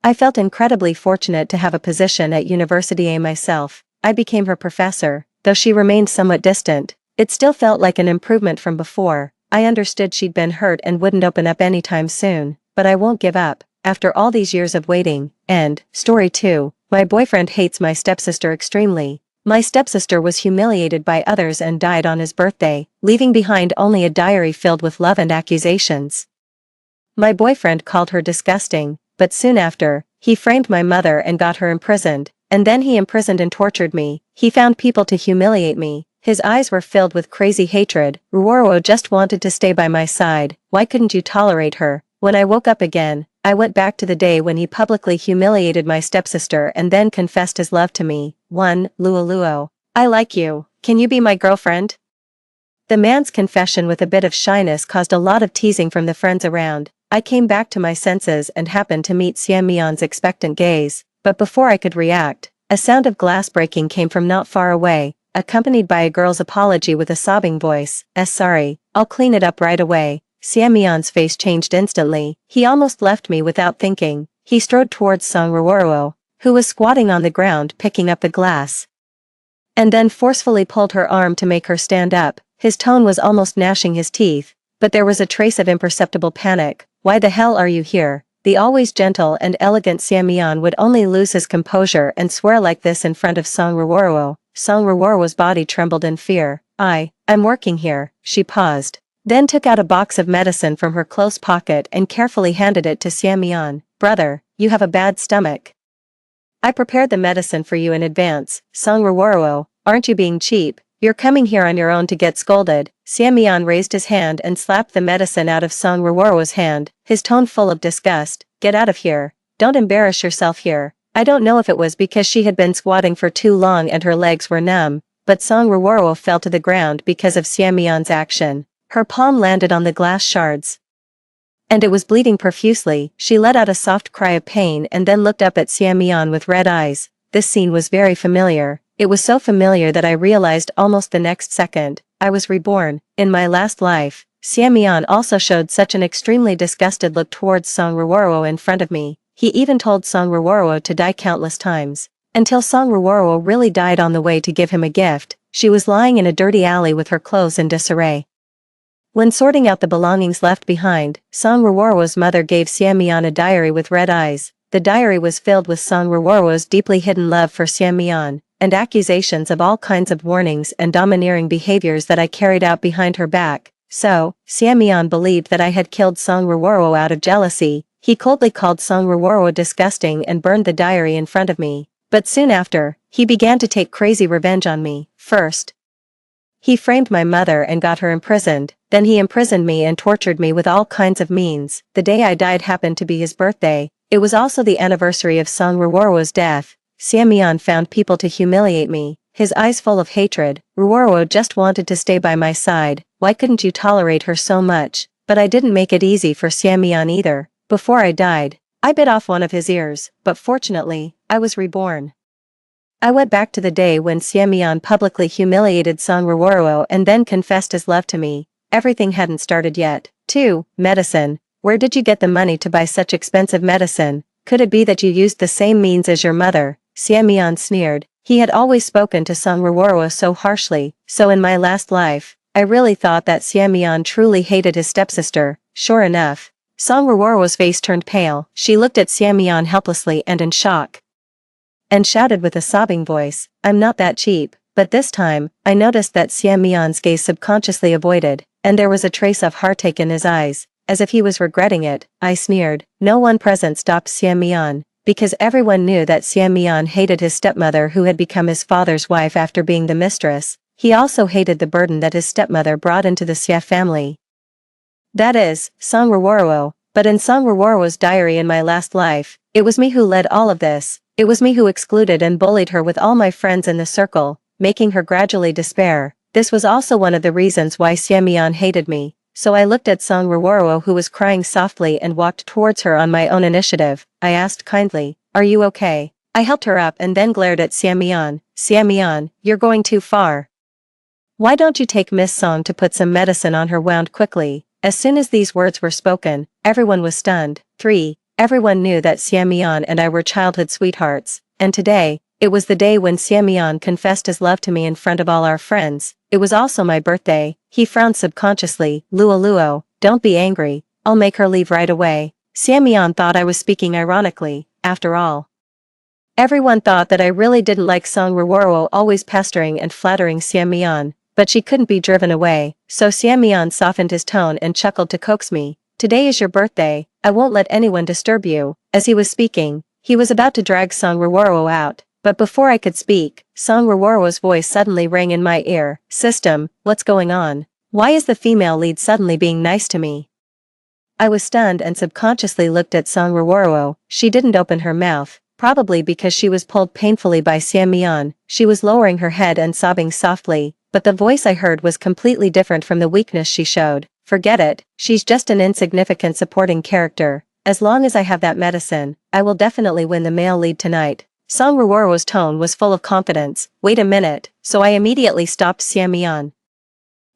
I felt incredibly fortunate to have a position at University myself. I became her professor. Though she remained somewhat distant, it still felt like an improvement from before. I understood she'd been hurt and wouldn't open up anytime soon, but I won't give up, after all these years of waiting. And, story 2, my boyfriend hates my stepsister extremely. My stepsister was humiliated by others and died on his birthday, leaving behind only a diary filled with love and accusations. My boyfriend called her disgusting, but soon after, he framed my mother and got her imprisoned. And then he imprisoned and tortured me. He found people to humiliate me. His eyes were filled with crazy hatred. Ruoro just wanted to stay by my side. Why couldn't you tolerate her? When I woke up again, I went back to the day when he publicly humiliated my stepsister and then confessed his love to me. 1. Luo. I like you. Can you be my girlfriend? The man's confession with a bit of shyness caused a lot of teasing from the friends around. I came back to my senses and happened to meet Xian Mian's expectant gaze. But before I could react, a sound of glass breaking came from not far away, accompanied by a girl's apology with a sobbing voice. Sorry, I'll clean it up right away. Xian Mian's face changed instantly. He almost left me without thinking. He strode towards Song Ruoro, who was squatting on the ground picking up the glass, and then forcefully pulled her arm to make her stand up. His tone was almost gnashing his teeth, but there was a trace of imperceptible panic. Why the hell are you here? The always gentle and elegant Xian Mian would only lose his composure and swear like this in front of Song Ruoro. Song Ruoro's body trembled in fear. I'm working here. She paused, then took out a box of medicine from her close pocket and carefully handed it to Xian Mian. Brother, you have a bad stomach. I prepared the medicine for you in advance. Song Ruoro, aren't you being cheap? You're coming here on your own to get scolded. Xian Mian raised his hand and slapped the medicine out of Song Ruoro's hand, his tone full of disgust. Get out of here. Don't embarrass yourself here. I don't know if it was because she had been squatting for too long and her legs were numb, but Song Ruoro fell to the ground because of Xian Mian's action. Her palm landed on the glass shards, and it was bleeding profusely. She let out a soft cry of pain and then looked up at Xian Mian with red eyes. This scene was very familiar. It was so familiar that I realized almost the next second, I was reborn. In my last life, Xian Mian also showed such an extremely disgusted look towards Song Ruoro in front of me. He even told Song Ruoro to die countless times, until Song Ruoro really died on the way to give him a gift. She was lying in a dirty alley with her clothes in disarray. When sorting out the belongings left behind, Song Ruoro's mother gave Xian Mian a diary with red eyes. The diary was filled with Song Ruoro's deeply hidden love for Xian Mian, and accusations of all kinds of warnings and domineering behaviors that I carried out behind her back. So, Xian Mian believed that I had killed Song Ruoro out of jealousy. He coldly called Song Ruoro disgusting and burned the diary in front of me. But soon after, he began to take crazy revenge on me. First, he framed my mother and got her imprisoned. Then he imprisoned me and tortured me with all kinds of means. The day I died happened to be his birthday. It was also the anniversary of Song Ruoro's death. Xian Mian found people to humiliate me, his eyes full of hatred. Ruoro just wanted to stay by my side. Why couldn't you tolerate her so much? But I didn't make it easy for Xian Mian either. Before I died, I bit off one of his ears, but fortunately, I was reborn. I went back to the day when Xian Mian publicly humiliated Song Ruoro and then confessed his love to me. Everything hadn't started yet. 2. Medicine. Where did you get the money to buy such expensive medicine? Could it be that you used the same means as your mother? Xian Mian sneered. He had always spoken to Song Ruoro so harshly, so in my last life, I really thought that Xian Mian truly hated his stepsister. Sure enough, Song Ruoro's face turned pale. She looked at Xian Mian helplessly and in shock, and shouted with a sobbing voice, I'm not that cheap. But this time, I noticed that Xian Mian's gaze subconsciously avoided, and there was a trace of heartache in his eyes, as if he was regretting it. I sneered. No one present stopped Xian Mian, because everyone knew that Xiamian hated his stepmother who had become his father's wife after being the mistress. He also hated the burden that his stepmother brought into the Xia family. That is, Song Ruoruo. But in Song Ruoruo's diary in my last life, it was me who led all of this. It was me who excluded and bullied her with all my friends in the circle, making her gradually despair. This was also one of the reasons why Xiamian hated me. So I looked at Song Ruoruo who was crying softly and walked towards her on my own initiative. I asked kindly, "Are you okay?" I helped her up and then glared at Xiamian. "Xiamian, you're going too far. Why don't you take Miss Song to put some medicine on her?" Wound quickly. As soon as these words were spoken, everyone was stunned. 3. Everyone knew that Xiamian and I were childhood sweethearts, and today, it was the day when Xiamian confessed his love to me in front of all our friends. It was also my birthday. He frowned subconsciously. "Luo, don't be angry, I'll make her leave right away." Xiamian thought I was speaking ironically. After all, everyone thought that I really didn't like Song Ruoruo always pestering and flattering Xiamian. But she couldn't be driven away, so Xiamian softened his tone and chuckled to coax me. "Today is your birthday, I won't let anyone disturb you." As he was speaking, he was about to drag Song Ruoruo out, but before I could speak, Song Ruoruo's voice suddenly rang in my ear. "System, what's going on? Why is the female lead suddenly being nice to me?" I was stunned and subconsciously looked at Song Ruoruo. She didn't open her mouth, probably because she was pulled painfully by Xiamian. She was lowering her head and sobbing softly. But the voice I heard was completely different from the weakness she showed. "Forget it, she's just an insignificant supporting character. As long as I have that medicine, I will definitely win the male lead tonight." Song Ruoruo's tone was full of confidence. "Wait a minute," so I immediately stopped Xiamian.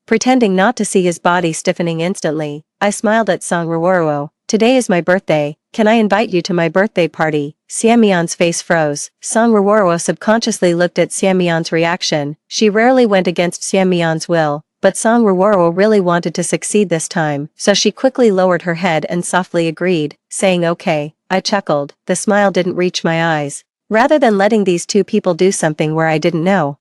Pretending not to see his body stiffening instantly, I smiled at Song Ruoruo. "Today is my birthday, can I invite you to my birthday party?" Xiamian's face froze. Song Ruoruo subconsciously looked at Xiamian's reaction. She rarely went against Xiamian's will, but Song Ruoruo really wanted to succeed this time, so she quickly lowered her head and softly agreed, saying okay. I chuckled. The smile didn't reach my eyes. Rather than letting these two people do something where I didn't know,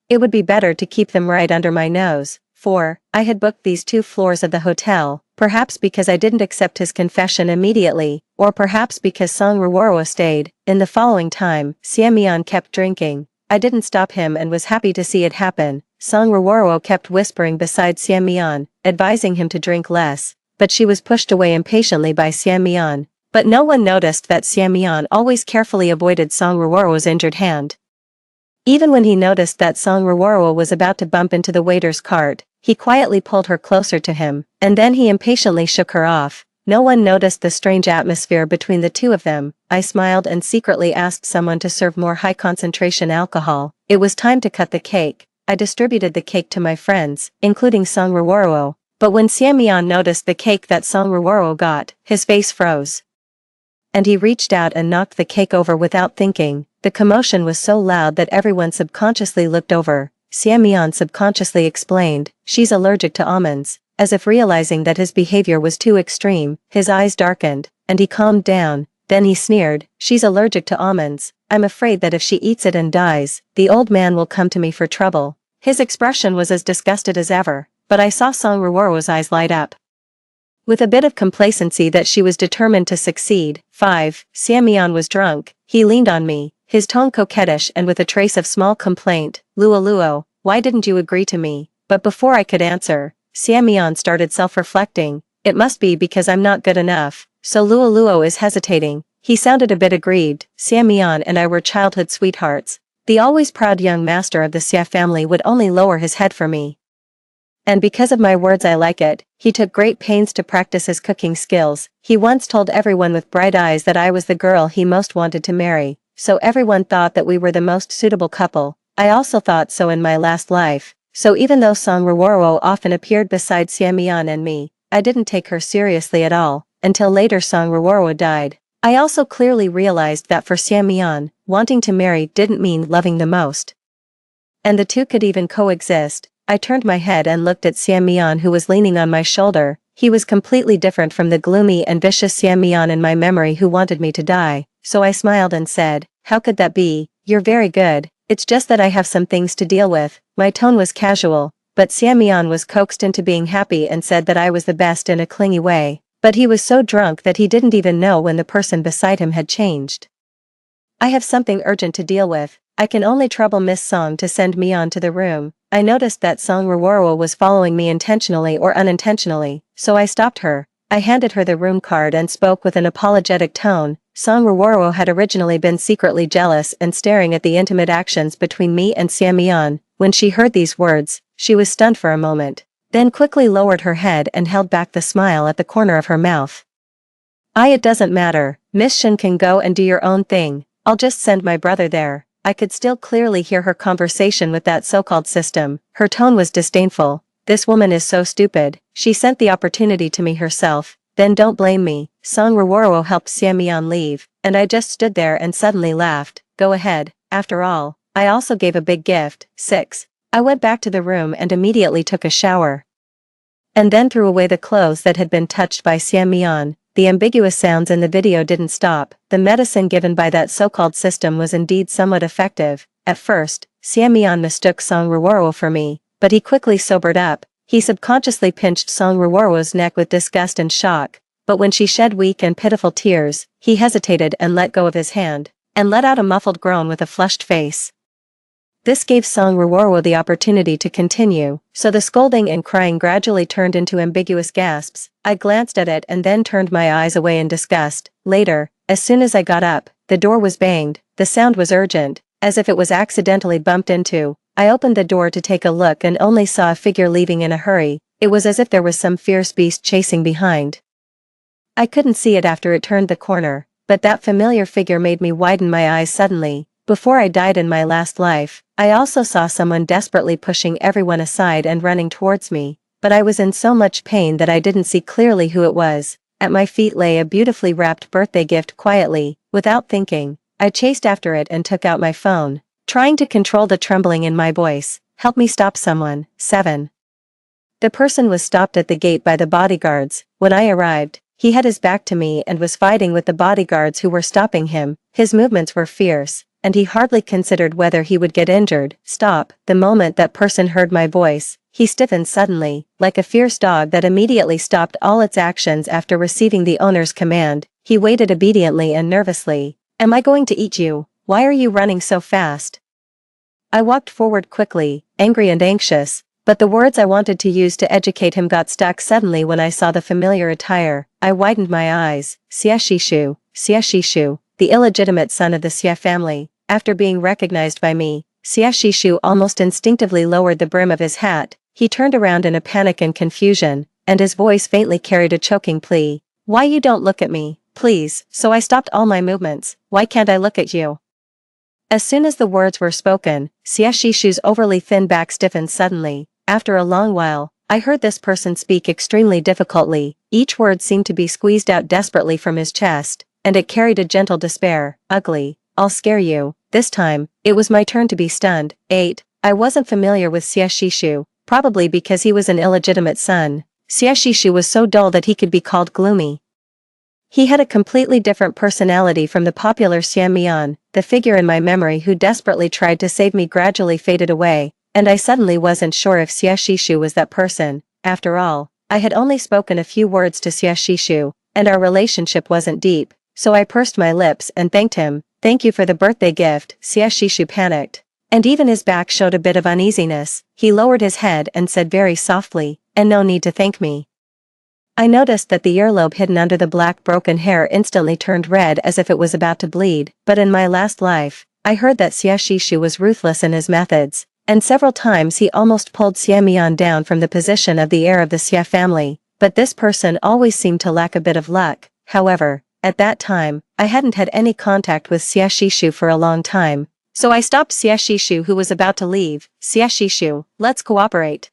it would be better to keep them right under my nose. 4. I had booked these 2 floors of the hotel, perhaps because I didn't accept his confession immediately, or perhaps because Song Ruoruo stayed. In the following time, Xiamian kept drinking. I didn't stop him and was happy to see it happen. Song Ruoruo kept whispering beside Xiamian, advising him to drink less, but she was pushed away impatiently by Xiamian. But no one noticed that Xiamian always carefully avoided Song Ruoruo's injured hand. Even when he noticed that Song Ruoruo was about to bump into the waiter's cart, he quietly pulled her closer to him, and then he impatiently shook her off. No one noticed the strange atmosphere between the two of them. I smiled and secretly asked someone to serve more high-concentration alcohol. It was time to cut the cake. I distributed the cake to my friends, including Song Ruoruo. But when Xiamian noticed the cake that Song Ruoruo got, his face froze. And he reached out and knocked the cake over without thinking. The commotion was so loud that everyone subconsciously looked over. Xiamian subconsciously explained, "She's allergic to almonds." As if realizing that his behavior was too extreme, his eyes darkened, and he calmed down. Then he sneered, "She's allergic to almonds. I'm afraid that if she eats it and dies, the old man will come to me for trouble." His expression was as disgusted as ever, but I saw Song Ruoruo's eyes light up with a bit of complacency that she was determined to succeed. 5. Xiamian was drunk. He leaned on me, his tone coquettish and with a trace of small complaint. "Luo, why didn't you agree to me?" But before I could answer, Xiamian started self-reflecting. "It must be because I'm not good enough." So Luo is hesitating. He sounded a bit aggrieved. Xiamian and I were childhood sweethearts. The always proud young master of the Xia family would only lower his head for me. And because of my words I like it, he took great pains to practice his cooking skills. He once told everyone with bright eyes that I was the girl he most wanted to marry, so everyone thought that we were the most suitable couple. I also thought so in my last life, so even though Song Ruoruo often appeared beside Xiamian and me, I didn't take her seriously at all, until later Song Ruoruo died. I also clearly realized that for Xiamian, wanting to marry didn't mean loving the most. And the two could even coexist. I turned my head and looked at Xiamian who was leaning on my shoulder. He was completely different from the gloomy and vicious Xiamian in my memory who wanted me to die, so I smiled and said, "How could that be? You're very good. It's just that I have some things to deal with." My tone was casual, but Xiamian was coaxed into being happy and said that I was the best in a clingy way. But he was so drunk that he didn't even know when the person beside him had changed. I have something urgent to deal with. I can only trouble Miss Song to send me on to the room. I noticed that Song Ruoro was following me intentionally or unintentionally, so I stopped her. I handed her the room card and spoke with an apologetic tone. Song Ruoro had originally been secretly jealous and staring at the intimate actions between me and Xiamian. When she heard these words, she was stunned for a moment, then quickly lowered her head and held back the smile at the corner of her mouth. It doesn't matter, Miss Shin can go and do your own thing, I'll just send my brother there. I could still clearly hear her conversation with that so-called system. Her tone was disdainful. This woman is so stupid, she sent the opportunity to me herself, then don't blame me. Song Ruoro helped Xiamian leave, and I just stood there and suddenly laughed. Go ahead, after all, I also gave a big gift. 6. I went back to the room and immediately took a shower. And then threw away the clothes that had been touched by Xiamian. The ambiguous sounds in the video didn't stop. The medicine given by that so-called system was indeed somewhat effective. At first, Xiamian mistook Song Ruoro for me, but he quickly sobered up. He subconsciously pinched Song Ruoro's neck with disgust and shock, but when she shed weak and pitiful tears, he hesitated and let go of his hand, and let out a muffled groan with a flushed face. This gave Song Ruoro the opportunity to continue, so the scolding and crying gradually turned into ambiguous gasps. I glanced at it and then turned my eyes away in disgust. Later, as soon as I got up, the door was banged. The sound was urgent, as if it was accidentally bumped into. I opened the door to take a look and only saw a figure leaving in a hurry. It was as if there was some fierce beast chasing behind. I couldn't see it after it turned the corner, but that familiar figure made me widen my eyes suddenly. Before I died in my last life, I also saw someone desperately pushing everyone aside and running towards me, but I was in so much pain that I didn't see clearly who it was. At my feet lay a beautifully wrapped birthday gift. Quietly, without thinking, I chased after it and took out my phone, trying to control the trembling in my voice. Help me, stop someone. 7. The person was stopped at the gate by the bodyguards. When I arrived, he had his back to me and was fighting with the bodyguards who were stopping him. His movements were fierce, and he hardly considered whether he would get injured. Stop. The moment that person heard my voice, he stiffened suddenly, like a fierce dog that immediately stopped all its actions after receiving the owner's command. He waited obediently and nervously. Am I going to eat you? Why are you running so fast? I walked forward quickly, angry and anxious, but the words I wanted to use to educate him got stuck suddenly when I saw the familiar attire. I widened my eyes. Xie Shishu, the illegitimate son of the Xie family. After being recognized by me, Xie Shishu almost instinctively lowered the brim of his hat. He turned around in a panic and confusion, and his voice faintly carried a choking plea. Why you don't look at me, please? So I stopped all my movements. Why can't I look at you? As soon as the words were spoken, Xie Shishu's overly thin back stiffened suddenly. After a long while, I heard this person speak extremely difficultly. Each word seemed to be squeezed out desperately from his chest, and it carried a gentle despair. Ugly. I'll scare you. This time, it was my turn to be stunned. 8. I wasn't familiar with Xie Shishu, probably because he was an illegitimate son. Xie Shishu was so dull that he could be called gloomy. He had a completely different personality from the popular Xiamian. The figure in my memory who desperately tried to save me gradually faded away, and I suddenly wasn't sure if Xie Shishu was that person. After all, I had only spoken a few words to Xie Shishu, and our relationship wasn't deep, so I pursed my lips and thanked him. Thank you for the birthday gift. Xie Shishu panicked, and even his back showed a bit of uneasiness. He lowered his head and said very softly, and no need to thank me. I noticed that the earlobe hidden under the black broken hair instantly turned red as if it was about to bleed. But in my last life, I heard that Xie Shishu was ruthless in his methods, and several times he almost pulled Xiamian down from the position of the heir of the Xie family. But this person always seemed to lack a bit of luck. However, at that time, I hadn't had any contact with Xie Shishu for a long time, so I stopped Xie Shishu who was about to leave. Xie Shishu, let's cooperate.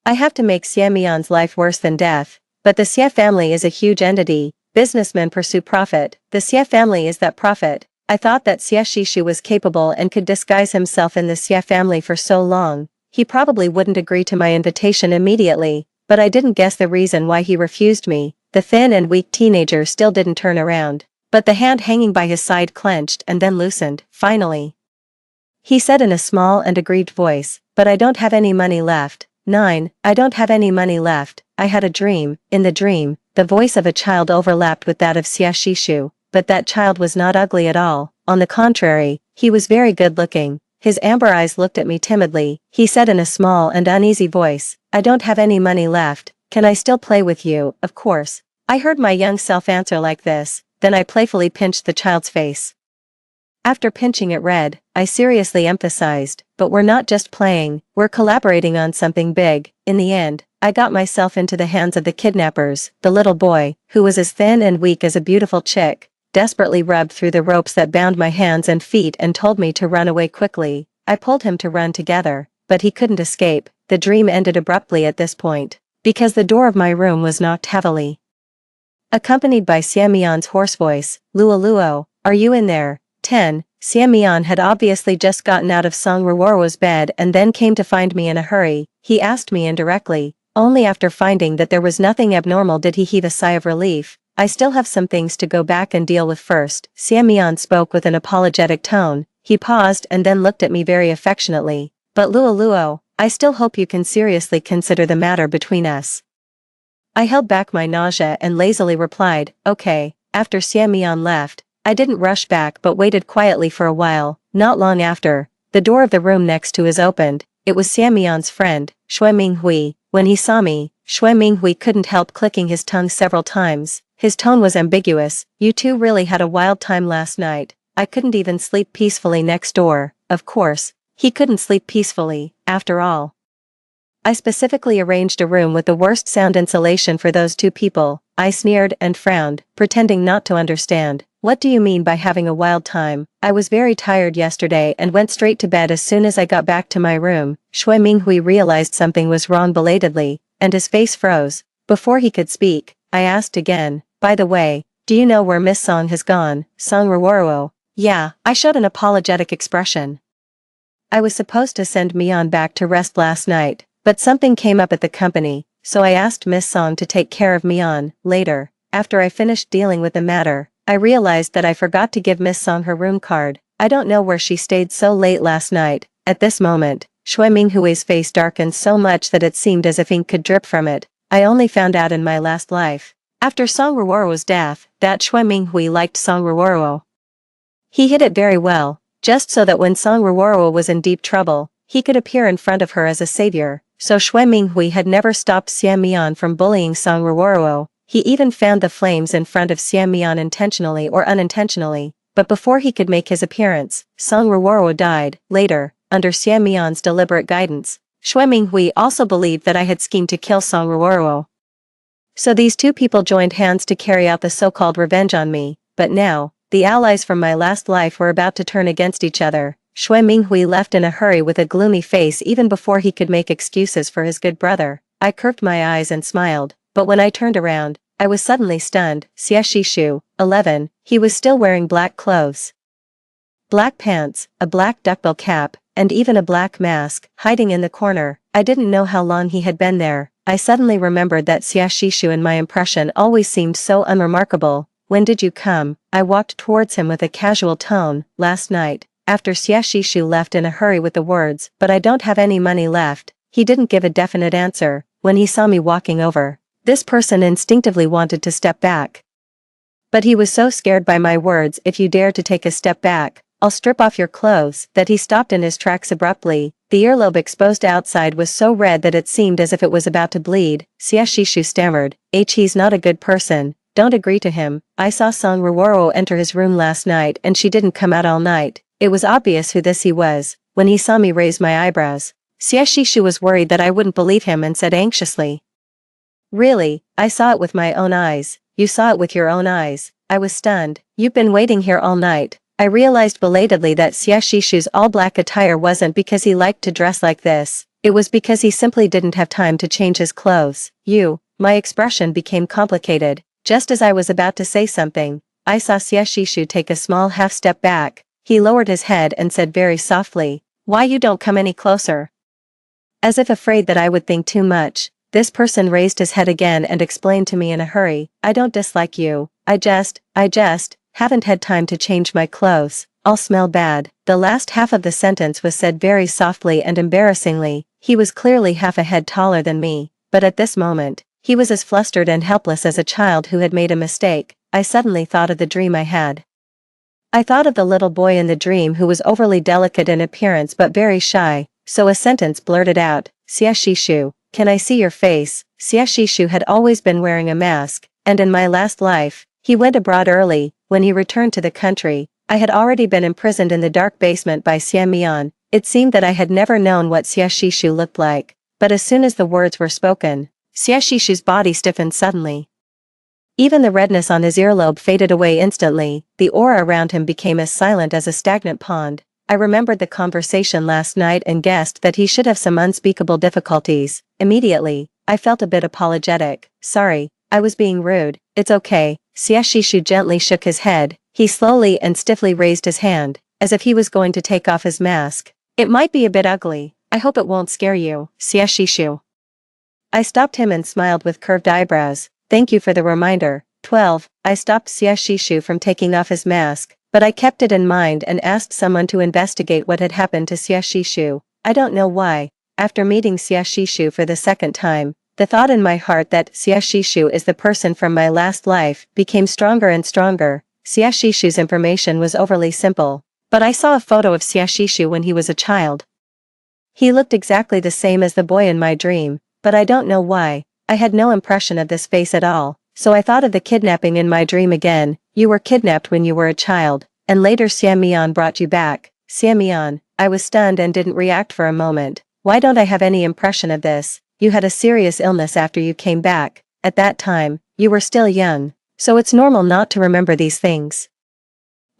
I have to make Xiamian's life worse than death, but the Xie family is a huge entity. Businessmen pursue profit. The Xie family is that profit. I thought that Xie Shishu was capable and could disguise himself in the Xie family for so long. He probably wouldn't agree to my invitation immediately, but I didn't guess the reason why he refused me. The thin and weak teenager still didn't turn around, but the hand hanging by his side clenched and then loosened. Finally, he said in a small and aggrieved voice, but I don't have any money left. 9. I don't have any money left. I had a dream. In the dream, The voice of a child overlapped with that of Xia Shishu, but that child was not ugly at all. On the contrary, he was very good-looking. His amber eyes looked at me timidly. He said in a small and uneasy voice, "I don't have any money left. Can I still play with you?" Of course. I heard my young self answer like this, then I playfully pinched the child's face. After pinching it red, I seriously emphasized, "But we're not just playing, we're collaborating on something big." In the end, I got myself into the hands of the kidnappers. The little boy, who was as thin and weak as a beautiful chick, desperately rubbed through the ropes that bound my hands and feet and told me to run away quickly. I pulled him to run together, but he couldn't escape. The dream ended abruptly at this point, because the door of my room was knocked heavily. Accompanied by Xiamian's hoarse voice, "Luo Luo, are you in there?" 10. Xiamian had obviously just gotten out of Song Ruoro's bed and then came to find me in a hurry. He asked me indirectly. Only after finding that there was nothing abnormal did he heave a sigh of relief. "I still have some things to go back and deal with first." Xiamian spoke with an apologetic tone. He paused and then looked at me very affectionately. "But Luo Luo, I still hope you can seriously consider the matter between us." I held back my nausea and lazily replied, "Okay." After Xiamian left, I didn't rush back but waited quietly for a while. Not long after, the door of the room next to his opened. It was Xiamian's friend, Xue Minghui. When he saw me, Xue Minghui couldn't help clicking his tongue several times. His tone was ambiguous. "You two really had a wild time last night. I couldn't even sleep peacefully next door." Of course, he couldn't sleep peacefully, after all. I specifically arranged a room with the worst sound insulation for those two people. I sneered and frowned, pretending not to understand. "What do you mean by having a wild time? I was very tired yesterday and went straight to bed as soon as I got back to my room." Xue Minghui realized something was wrong belatedly, and his face froze. Before he could speak, I asked again, "By the way, do you know where Miss Song has gone?" "Song Ruoro." "Yeah." I showed an apologetic expression. "I was supposed to send Mian back to rest last night, but something came up at the company, so I asked Miss Song to take care of Mian." Later, after I finished dealing with the matter, I realized that I forgot to give Miss Song her room card. I don't know where she stayed so late last night. At this moment, Xue Minghui's face darkened so much that it seemed as if ink could drip from it. "I only found out in my last life. After Song Ruoro's death, that Xue Minghui liked Song Ruoro. He hid it very well, just so that when Song Ruoro was in deep trouble, he could appear in front of her as a savior." So Xue Minghui had never stopped Xiamian from bullying Song Ruoro. He even fanned the flames in front of Xiamian intentionally or unintentionally. But before he could make his appearance, Song Ruoro died. Later, under Xiamian's deliberate guidance, Xue Minghui also believed that I had schemed to kill Song Ruoro. So these two people joined hands to carry out the so-called revenge on me. But now, the allies from my last life were about to turn against each other. Xue Minghui left in a hurry with a gloomy face even before he could make excuses for his good brother. I curved my eyes and smiled, but when I turned around, I was suddenly stunned. Xia Shishu, 11, he was still wearing black clothes. Black pants, a black duckbill cap, and even a black mask, hiding in the corner. I didn't know how long he had been there. I suddenly remembered that Xia Shishu in my impression always seemed so unremarkable. "When did you come?" I walked towards him with a casual tone. "Last night." After Xia Shishu left in a hurry with the words, "But I don't have any money left," he didn't give a definite answer. When he saw me walking over, this person instinctively wanted to step back. But he was so scared by my words, "If you dare to take a step back, I'll strip off your clothes," that he stopped in his tracks abruptly. The earlobe exposed outside was so red that it seemed as if it was about to bleed. Xia Shishu stammered, "He's not a good person. Don't agree to him. I saw Song Ruoro enter his room last night and she didn't come out all night." It was obvious who this he was. When he saw me raise my eyebrows, Xia Shishu was worried that I wouldn't believe him and said anxiously, "Really? I saw it with my own eyes." "You saw it with your own eyes?" I was stunned. "You've been waiting here all night." I realized belatedly that Xia Shishu's all-black attire wasn't because he liked to dress like this. It was because he simply didn't have time to change his clothes. My expression became complicated. Just as I was about to say something, I saw Xia Shishu take a small half-step back. He lowered his head and said very softly, "Why you don't come any closer?" As if afraid that I would think too much, this person raised his head again and explained to me in a hurry, "I don't dislike you. I just haven't had time to change my clothes. I'll smell bad." The last half of the sentence was said very softly and embarrassingly. He was clearly half a head taller than me, but at this moment, He was as flustered and helpless as a child who had made a mistake. I suddenly thought of the dream I had. I thought of the little boy in the dream who was overly delicate in appearance but very shy, so a sentence blurted out, "Xiaxishu, can I see your face?" Xiaxishu had always been wearing a mask, and in my last life, he went abroad early. When he returned to the country, I had already been imprisoned in the dark basement by Xiamian. It seemed that I had never known what Xiaxishu looked like, but as soon as the words were spoken, Xiaxishu's body stiffened suddenly. Even the redness on his earlobe faded away instantly. The aura around him became as silent as a stagnant pond. I remembered the conversation last night and guessed that he should have some unspeakable difficulties. Immediately, I felt a bit apologetic. "Sorry, I was being rude." "It's okay." Xiaxishu gently shook his head. He slowly and stiffly raised his hand, as if he was going to take off his mask. "It might be a bit ugly. I hope it won't scare you, Xiaxishu." I stopped him and smiled with curved eyebrows. "Thank you for the reminder." 12. I stopped Xiaxishu from taking off his mask, but I kept it in mind and asked someone to investigate what had happened to Xiaxishu. I don't know why. After meeting Xiaxishu for the second time, the thought in my heart that Xiaxishu is the person from my last life became stronger and stronger. Xiaxishu's information was overly simple, but I saw a photo of Xiaxishu when he was a child. He looked exactly the same as the boy in my dream, but I don't know why. I had no impression of this face at all, so I thought of the kidnapping in my dream again. "You were kidnapped when you were a child, and later Xiamian brought you back." "Xiamian." I was stunned and didn't react for a moment. "Why don't I have any impression of this? You had a serious illness after you came back. At that time, you were still young, so it's normal not to remember these things."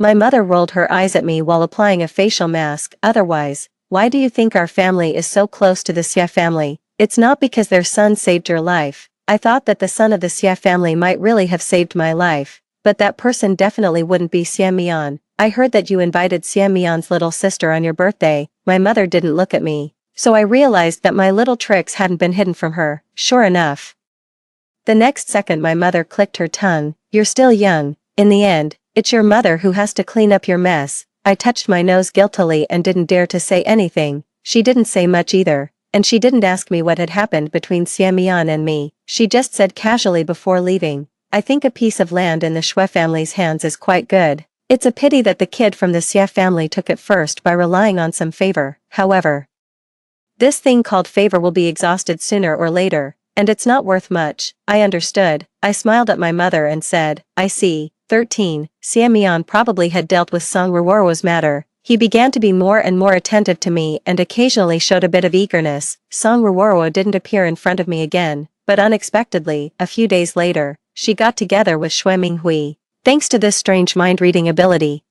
My mother rolled her eyes at me while applying a facial mask. "Otherwise, why do you think our family is so close to the Xia family? It's not because their son saved your life." I thought that the son of the Xia family might really have saved my life, but that person definitely wouldn't be Xiamian. "I heard that you invited Xiamian's little sister on your birthday." My mother didn't look at me, so I realized that my little tricks hadn't been hidden from her. Sure enough. The next second my mother clicked her tongue. "You're still young. In the end, it's your mother who has to clean up your mess." I touched my nose guiltily and didn't dare to say anything. She didn't say much either. And she didn't ask me what had happened between Xiamian and me. She just said casually before leaving, "I think a piece of land in the Shui family's hands is quite good. It's a pity that the kid from the Xia family took it first by relying on some favor. However, this thing called favor will be exhausted sooner or later, and it's not worth much." I understood. I smiled at my mother and said, "I see." 13. Xiamian probably had dealt with Song Ruoro's matter. He began to be more and more attentive to me and occasionally showed a bit of eagerness. Song Ruoro didn't appear in front of me again, but unexpectedly, a few days later, she got together with Shui Minghui. Thanks to this strange mind-reading ability,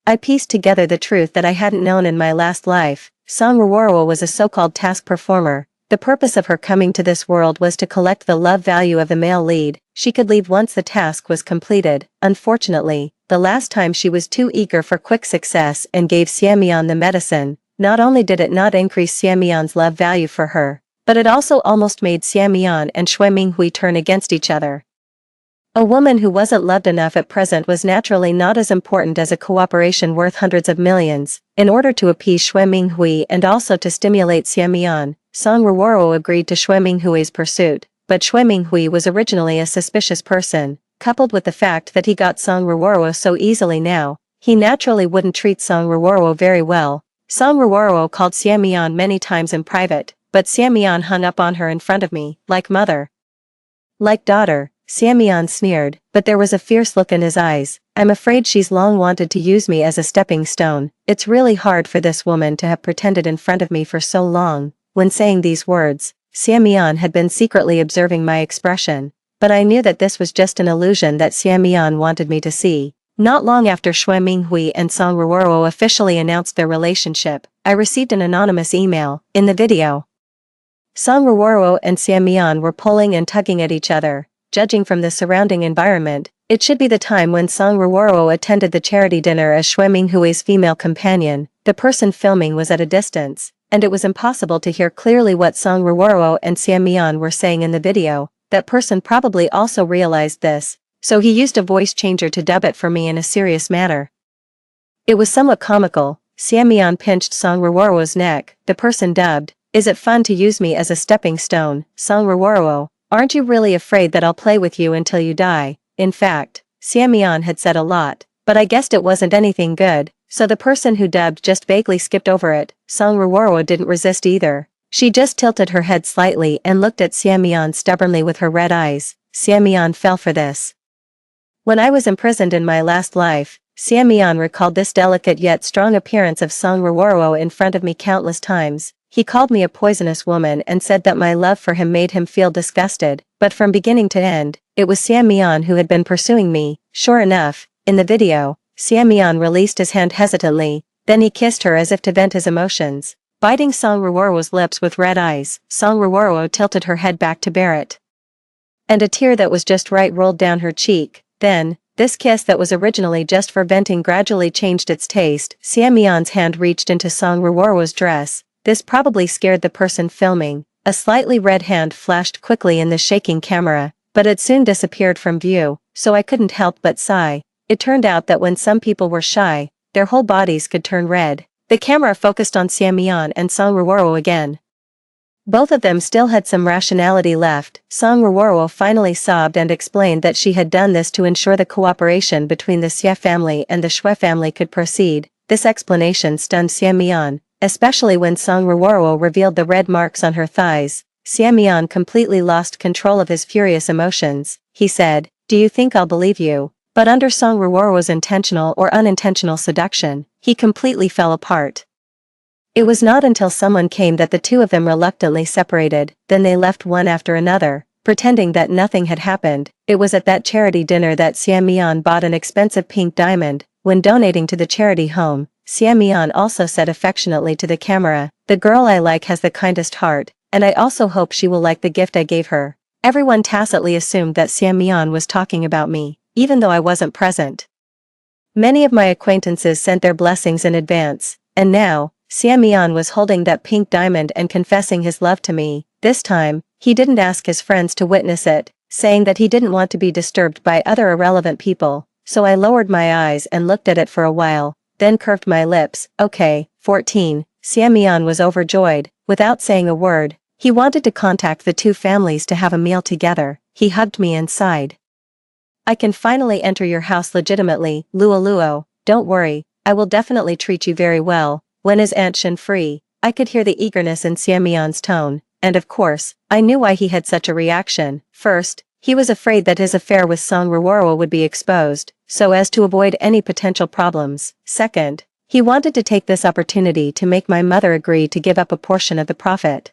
I pieced together the truth that I hadn't known in my last life. Song Ruoro was a so-called task performer. The purpose of her coming to this world was to collect the love value of the male lead. She could leave once the task was completed. Unfortunately, the last time she was too eager for quick success and gave Xiamian the medicine. Not only did it not increase Xiamian's love value for her, but it also almost made Xiamian and Shui Minghui turn against each other. A woman who wasn't loved enough at present was naturally not as important as a cooperation worth hundreds of millions. In order to appease Shui Minghui and also to stimulate Xiamian, Song Ruoro agreed to Shui Minghui's pursuit, but Shui Minghui was originally a suspicious person. Coupled with the fact that he got Song Ruoro so easily now, he naturally wouldn't treat Song Ruoro very well. Song Ruoro called Xiamian many times in private, but Xiamian hung up on her in front of me, like mother, like daughter. Xiamian sneered, but there was a fierce look in his eyes. "I'm afraid she's long wanted to use me as a stepping stone. It's really hard for this woman to have pretended in front of me for so long." When saying these words, Xiamian had been secretly observing my expression, but I knew that this was just an illusion that Xiamian wanted me to see. Not long after Shui Minghui and Song Ruoro officially announced their relationship, I received an anonymous email. In the video, Song Ruoro and Xiamian were pulling and tugging at each other. Judging from the surrounding environment, it should be the time when Song Ruoro attended the charity dinner as Shui Minghui's female companion. The person filming was at a distance, and it was impossible to hear clearly what Song Ruoro and Xiamian were saying in the video. That person probably also realized this, so he used a voice changer to dub it for me in a serious manner. It was somewhat comical. Xiamian pinched Song Ruoro's neck. The person dubbed, "Is it fun to use me as a stepping stone, Song Ruoro?" Aren't you really afraid that I'll play with you until you die? In fact, Siamian had said a lot, but I guessed it wasn't anything good, so the person who dubbed just vaguely skipped over it. Song Ruoro didn't resist either. She just tilted her head slightly and looked at Siamian stubbornly with her red eyes. Siamian fell for this. When I was imprisoned in my last life, Siamian recalled this delicate yet strong appearance of Song Ruoro in front of me countless times. He called me a poisonous woman and said that my love for him made him feel disgusted, but from beginning to end, it was Siamian who had been pursuing me. Sure enough, in the video, Siamian released his hand hesitantly, then he kissed her as if to vent his emotions. Biting Song Ruoro's lips with red eyes, Song Ruoro tilted her head back to bear it. And a tear that was just right rolled down her cheek. Then, this kiss that was originally just for venting gradually changed its taste. Siamian's hand reached into Song Ruoro's dress. This probably scared the person filming. A slightly red hand flashed quickly in the shaking camera, but it soon disappeared from view, so I couldn't help but sigh. It turned out that when some people were shy, their whole bodies could turn red. The camera focused on Siamian and Song Ruoro again. Both of them still had some rationality left. Song Ruoro finally sobbed and explained that she had done this to ensure the cooperation between the Xie family and the Shui family could proceed. This explanation stunned Siamian, especially when Song Ruoro revealed the red marks on her thighs. Siamian completely lost control of his furious emotions. He said, "Do you think I'll believe you?" But under Song Ruoro's intentional or unintentional seduction, he completely fell apart. It was not until someone came that the two of them reluctantly separated, then they left one after another, pretending that nothing had happened. It was at that charity dinner that Siamian bought an expensive pink diamond. When donating to the charity home, Siamian also said affectionately to the camera, "The girl I like has the kindest heart, and I also hope she will like the gift I gave her." Everyone tacitly assumed that Siamian was talking about me, even though I wasn't present. Many of my acquaintances sent their blessings in advance, and now, Siamian was holding that pink diamond and confessing his love to me. This time, he didn't ask his friends to witness it, saying that he didn't want to be disturbed by other irrelevant people, so I lowered my eyes and looked at it for a while, then curved my lips. Okay, 14. Siamian was overjoyed. Without saying a word, he wanted to contact the two families to have a meal together. He hugged me and sighed. "I can finally enter your house legitimately, Luo. Don't worry, I will definitely treat you very well. When is Aunt Shin free?" I could hear the eagerness in Siamian's tone, and of course, I knew why he had such a reaction. First, he was afraid that his affair with Song Ruoro would be exposed, so as to avoid any potential problems. Second, he wanted to take this opportunity to make my mother agree to give up a portion of the profit.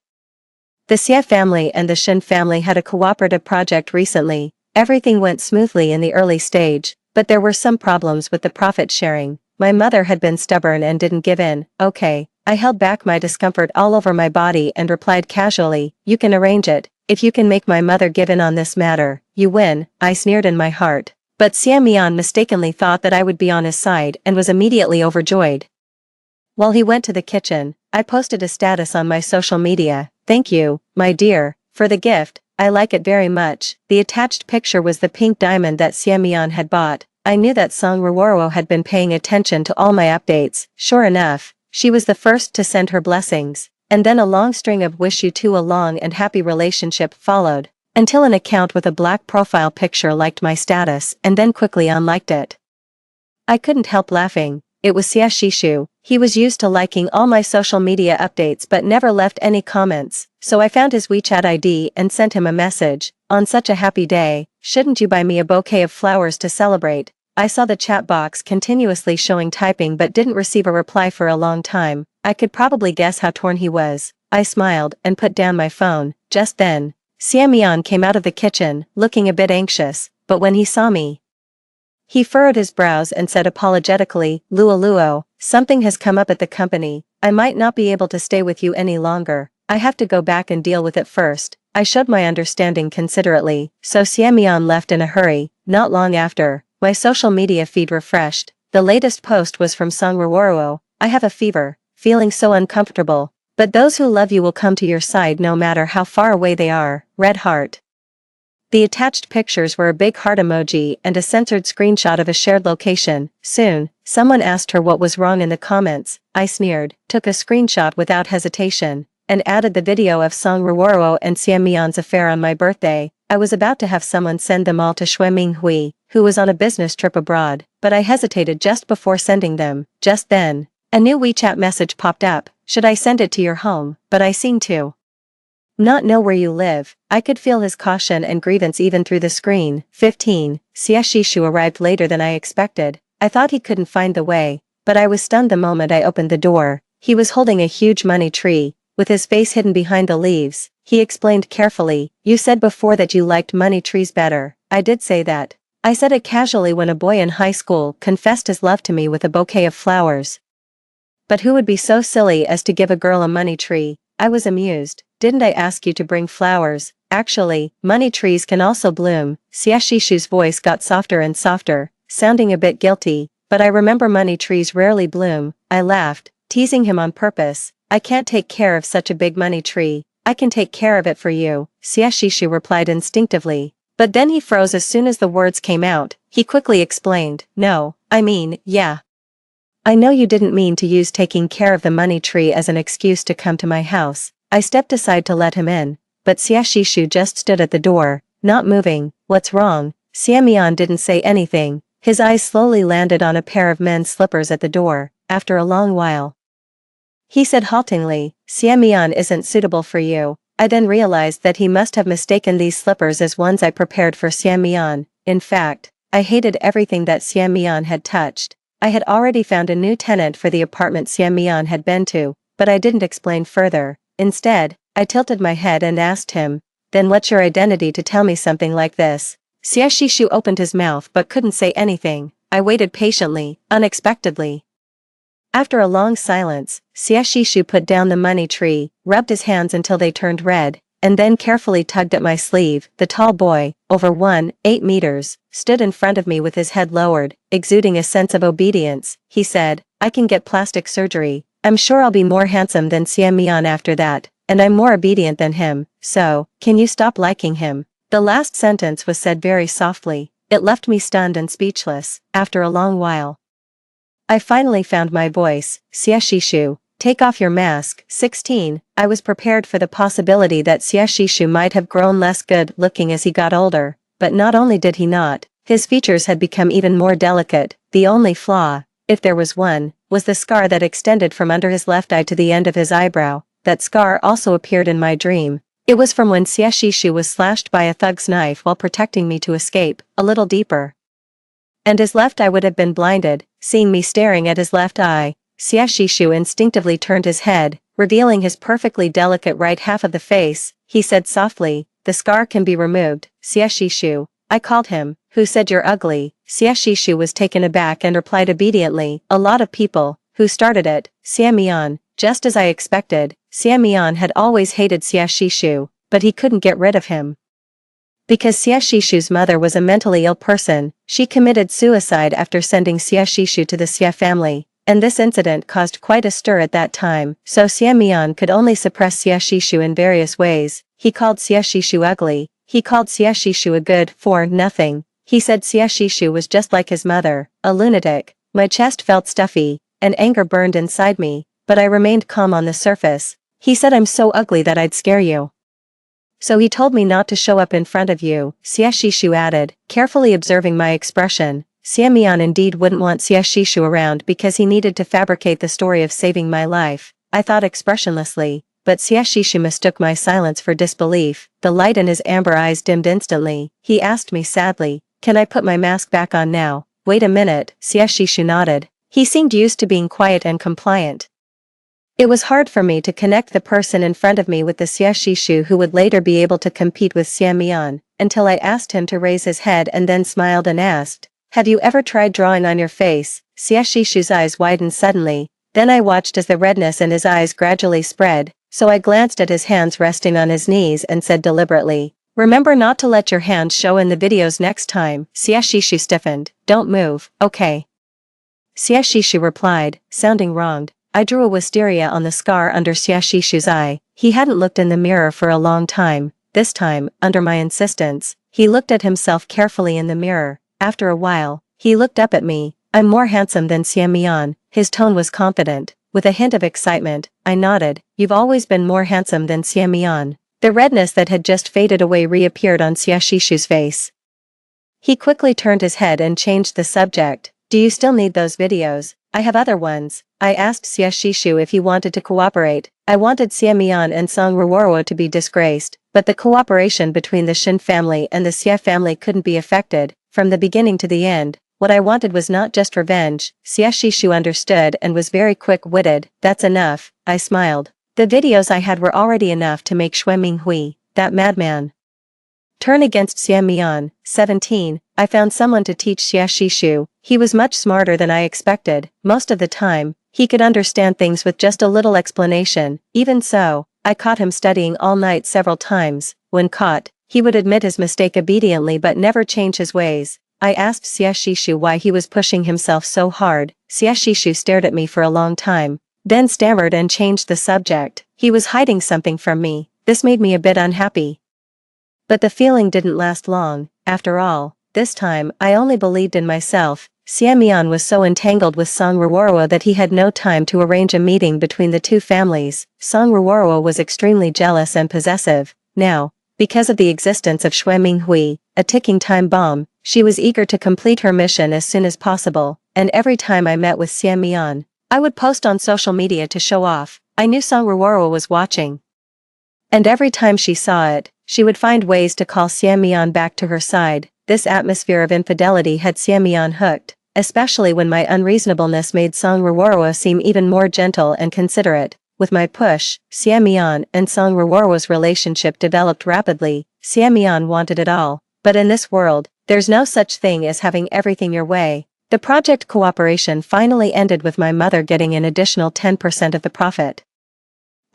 The Xie family and the Shin family had a cooperative project recently. Everything went smoothly in the early stage, but there were some problems with the profit sharing. My mother had been stubborn and didn't give in. Okay, I held back my discomfort all over my body and replied casually, "You can arrange it. If you can make my mother give in on this matter, you win." I sneered in my heart. But Siamian mistakenly thought that I would be on his side and was immediately overjoyed. While he went to the kitchen, I posted a status on my social media. "Thank you, my dear, for the gift. I like it very much." The attached picture was the pink diamond that Siamian had bought. I knew that Song Ruoro had been paying attention to all my updates. Sure enough, she was the first to send her blessings, and then a long string of "wish you two a long and happy relationship" followed, until an account with a black profile picture liked my status and then quickly unliked it. I couldn't help laughing. It was Xie Shishu. He was used to liking all my social media updates but never left any comments, so I found his WeChat ID and sent him a message. "On such a happy day, shouldn't you buy me a bouquet of flowers to celebrate?" I saw the chat box continuously showing typing but didn't receive a reply for a long time. I could probably guess how torn he was. I smiled and put down my phone. Just then, Siamian came out of the kitchen, looking a bit anxious, but when he saw me, he furrowed his brows and said apologetically, Luo, something has come up at the company. I might not be able to stay with you any longer. I have to go back and deal with it first." I showed my understanding considerately, so Siamian left in a hurry. Not long after, my social media feed refreshed. The latest post was from Song Ruoro. "I have a fever, feeling so uncomfortable, but those who love you will come to your side no matter how far away they are." Red heart. The attached pictures were a big heart emoji and a censored screenshot of a shared location. Soon, someone asked her what was wrong in the comments. I sneered, took a screenshot without hesitation, and added the video of Song Ruoro and Xiamian's affair on my birthday. I was about to have someone send them all to Xue Minghui, who was on a business trip abroad, but I hesitated just before sending them. Just then, a new WeChat message popped up. Should I send it to your home? But I seem to not know where you live. I could feel his caution and grievance even through the screen. 15. Xie Shishu arrived later than I expected. I thought he couldn't find the way, but I was stunned the moment I opened the door. He was holding a huge money tree, with his face hidden behind the leaves. He explained carefully, "You said before that you liked money trees better." I did say that. I said it casually when a boy in high school confessed his love to me with a bouquet of flowers. But who would be so silly as to give a girl a money tree? I was amused. Didn't I ask you to bring flowers? Actually, money trees can also bloom. Xie Shishu's voice got softer and softer, sounding a bit guilty, but I remember money trees rarely bloom. I laughed, teasing him on purpose. I can't take care of such a big money tree. I can take care of it for you, Xie Shishu replied instinctively. But then he froze as soon as the words came out. He quickly explained, "No, I mean, yeah. I know you didn't mean to use taking care of the money tree as an excuse to come to my house." I stepped aside to let him in, but Xie Shishu just stood at the door, not moving. "What's wrong?" Xiamian didn't say anything. His eyes slowly landed on a pair of men's slippers at the door. After a long while, he said haltingly, "Xiamian isn't suitable for you." I then realized that he must have mistaken these slippers as ones I prepared for Xiamian. In fact, I hated everything that Xiamian had touched. I had already found a new tenant for the apartment Xiamian had been to, but I didn't explain further. Instead, I tilted my head and asked him, "Then what's your identity to tell me something like this?" Xie Shishu opened his mouth but couldn't say anything. I waited patiently, unexpectedly. After a long silence, Xie Shishu put down the money tree, rubbed his hands until they turned red, and then carefully tugged at my sleeve. The tall boy, over 1.8 meters, stood in front of me with his head lowered, exuding a sense of obedience. He said, "I can get plastic surgery. I'm sure I'll be more handsome than Xiamian after that, and I'm more obedient than him, so, can you stop liking him?" The last sentence was said very softly. It left me stunned and speechless. After a long while, I finally found my voice. "Xie Shishu, take off your mask." 16. I was prepared for the possibility that Xie Shishu might have grown less good looking as he got older, but not only did he not, his features had become even more delicate. The only flaw, if there was one, was the scar that extended from under his left eye to the end of his eyebrow. That scar also appeared in my dream. It was from when Xie Shishu was slashed by a thug's knife while protecting me to escape, a little deeper, and his left eye would have been blinded. Seeing me staring at his left eye, Xie Shishu instinctively turned his head, revealing his perfectly delicate right half of the face. He said softly, "The scar can be removed." "Xie Shishu," I called him. "Who said you're ugly?" Xie Shishu was taken aback and replied obediently, "A lot of people." "Who started it?" "Xiamian." Just as I expected, Xiamian had always hated Xie Shishu, but he couldn't get rid of him. Because Xie Shishu's mother was a mentally ill person, she committed suicide after sending Xie Shishu to the Xie family, and this incident caused quite a stir at that time, so Xiamian could only suppress Xie Shishu in various ways. He called Xie Shishu ugly. He called Xie Shishu a good for nothing. He said Xie Shishu was just like his mother, a lunatic. My chest felt stuffy, and anger burned inside me, but I remained calm on the surface. He said I'm so ugly that I'd scare you. So he told me not to show up in front of you, Xie Shishu added, carefully observing my expression. Xiamian indeed wouldn't want Xie Shishu around because he needed to fabricate the story of saving my life. I thought expressionlessly, but Xie Shishu mistook my silence for disbelief. The light in his amber eyes dimmed instantly. He asked me sadly, "Can I put my mask back on now?" "Wait a minute," Xie Shishu nodded. He seemed used to being quiet and compliant. It was hard for me to connect the person in front of me with the Xie Shishu who would later be able to compete with Xiamian, until I asked him to raise his head and then smiled and asked, "Have you ever tried drawing on your face?" Xie Shishu's eyes widened suddenly, then I watched as the redness in his eyes gradually spread, so I glanced at his hands resting on his knees and said deliberately, "Remember not to let your hands show in the videos next time." Xie Shishu stiffened. "Don't move, okay?" Xie Shishu replied, sounding wronged. I drew a wisteria on the scar under Xie Shishu's eye. He hadn't looked in the mirror for a long time. This time, under my insistence, he looked at himself carefully in the mirror. After a while, he looked up at me. "I'm more handsome than Xiamian." His tone was confident. With a hint of excitement, I nodded. You've always been more handsome than Xiamian. The redness that had just faded away reappeared on Xia Shishu's face. He quickly turned his head and changed the subject. Do you still need those videos? I have other ones. I asked Xia Shishu if he wanted to cooperate. I wanted Xiamian and Song Ruoro to be disgraced, but the cooperation between the Shin family and the Xia family couldn't be affected. From the beginning to the end, what I wanted was not just revenge. Xia Shishu understood and was very quick-witted. That's enough, I smiled. The videos I had were already enough to make Xue Minghui, that madman, turn against Xiamian. 17. I found someone to teach Xia Shishu. He was much smarter than I expected. Most of the time, he could understand things with just a little explanation. Even so, I caught him studying all night several times. When caught, he would admit his mistake obediently but never change his ways. I asked Xia Shishu why he was pushing himself so hard. Xia Shishu stared at me for a long time, then stammered and changed the subject. He was hiding something from me. This made me a bit unhappy. But the feeling didn't last long. After all, this time I only believed in myself. Xiamian was so entangled with Song Ruoro that he had no time to arrange a meeting between the two families. Song Ruoro was extremely jealous and possessive. Now, because of the existence of Xue Minghui, a ticking time bomb, she was eager to complete her mission as soon as possible, and every time I met with Xiamian, I would post on social media to show off. I knew Song Ruoro was watching. And every time she saw it, she would find ways to call Xiamian back to her side. This atmosphere of infidelity had Xiamian hooked, especially when my unreasonableness made Song Ruoro seem even more gentle and considerate. With my push, Xiamian and Song Ruoro's relationship developed rapidly. Xiamian wanted it all, but in this world, there's no such thing as having everything your way. The project cooperation finally ended with my mother getting an additional 10% of the profit.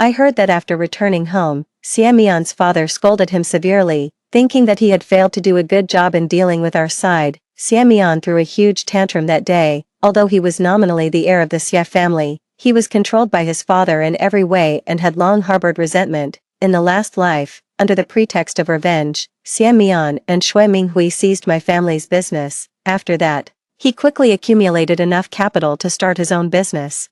I heard that after returning home, Xiamian's father scolded him severely, thinking that he had failed to do a good job in dealing with our side. Xiamian threw a huge tantrum that day. Although he was nominally the heir of the Xia family, he was controlled by his father in every way and had long harbored resentment. In the last life, under the pretext of revenge, Xiamian and Xue Minghui seized my family's business. After that, he quickly accumulated enough capital to start his own business.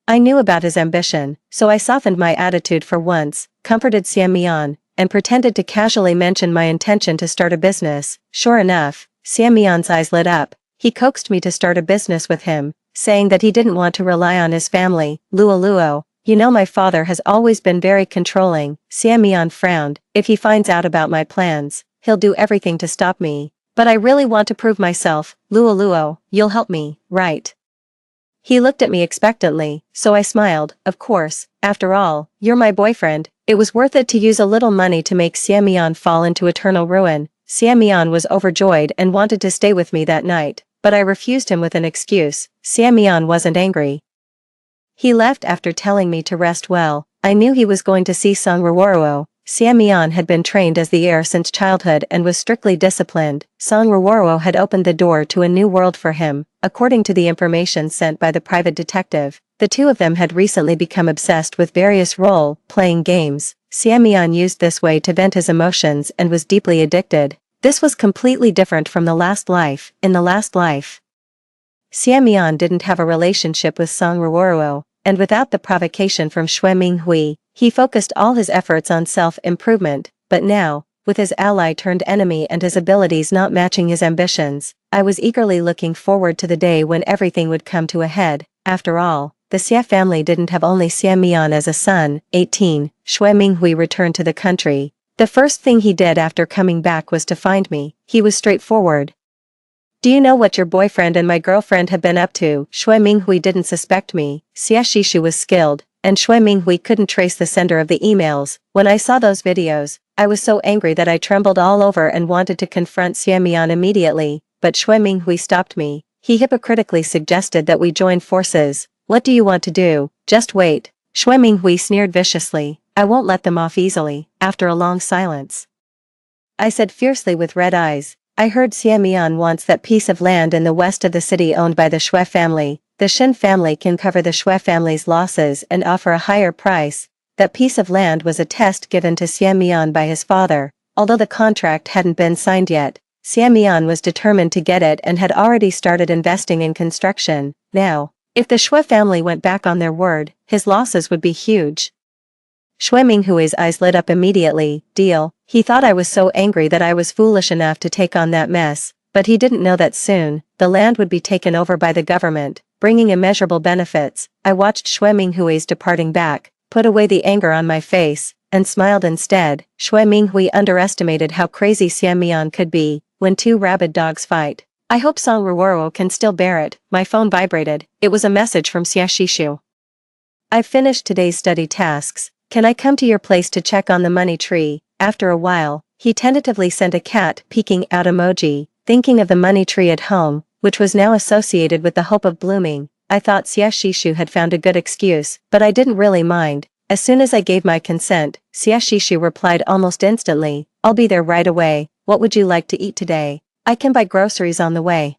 I knew about his ambition, so I softened my attitude for once, comforted Xiamian, and pretended to casually mention my intention to start a business. Sure enough, Xiamian's eyes lit up. He coaxed me to start a business with him, saying that he didn't want to rely on his family. Luo, you know my father has always been very controlling. Xiamian frowned. If he finds out about my plans, he'll do everything to stop me. But I really want to prove myself. Luo, you'll help me, right? He looked at me expectantly, so I smiled. Of course, after all, you're my boyfriend. It was worth it to use a little money to make Xiamian fall into eternal ruin. Xiamian was overjoyed and wanted to stay with me that night, but I refused him with an excuse. Xiamian wasn't angry. He left after telling me to rest well. I knew he was going to see Song Ruoro. Xiamian had been trained as the heir since childhood and was strictly disciplined. Song Ruoro had opened the door to a new world for him. According to the information sent by the private detective, the two of them had recently become obsessed with various role-playing games. Xiamian used this way to vent his emotions and was deeply addicted. This was completely different from the last life. In the last life, Xiamian didn't have a relationship with Song Ruoro, and without the provocation from Xue Minghui, he focused all his efforts on self-improvement. But now, with his ally turned enemy and his abilities not matching his ambitions, I was eagerly looking forward to the day when everything would come to a head. After all, the Xia family didn't have only Xiamian as a son. 18. Xue Minghui returned to the country. The first thing he did after coming back was to find me. He was straightforward. Do you know what your boyfriend and my girlfriend have been up to? Xue Minghui didn't suspect me. Xia Shishu was skilled, and Xue Minghui couldn't trace the sender of the emails. When I saw those videos, I was so angry that I trembled all over and wanted to confront Xiamian immediately, but Xue Minghui stopped me. He hypocritically suggested that we join forces. What do you want to do? Just wait. Xue Minghui sneered viciously. I won't let them off easily. After a long silence, I said fiercely with red eyes, I heard Xiamian wants that piece of land in the west of the city owned by the Xue family. The Shin family can cover the Xue family's losses and offer a higher price. That piece of land was a test given to Xiamian by his father. Although the contract hadn't been signed yet, Xiamian was determined to get it and had already started investing in construction. Now, If the Shui family went back on their word, his losses would be huge. Shui Minghui's eyes lit up immediately. Deal. He thought I was so angry that I was foolish enough to take on that mess, but he didn't know that soon, the land would be taken over by the government, bringing immeasurable benefits. I watched Shui Minghui's departing back, put away the anger on my face, and smiled instead. Shui Minghui underestimated how crazy Xie Mian could be when two rabid dogs fight. I hope Song Ruoro can still bear it. My phone vibrated. It was a message from Xie Shishu. I've finished today's study tasks. Can I come to your place to check on the money tree? After a while, he tentatively sent a cat peeking out emoji, thinking of the money tree at home, which was now associated with the hope of blooming. I thought Xie Shishu had found a good excuse, but I didn't really mind. As soon as I gave my consent, Xie Shishu replied almost instantly, I'll be there right away. What would you like to eat today? I can buy groceries on the way.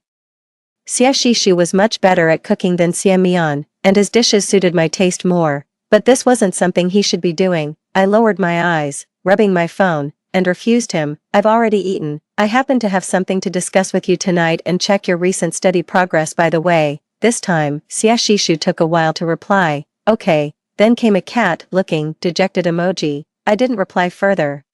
Xie Shishu was much better at cooking than Xie Mian, and his dishes suited my taste more. But this wasn't something he should be doing. I lowered my eyes, rubbing my phone, and refused him. I've already eaten. I happen to have something to discuss with you tonight and check your recent study progress by the way. This time, Xie Shishu took a while to reply. Okay. Then came a cat-looking, dejected emoji. I didn't reply further.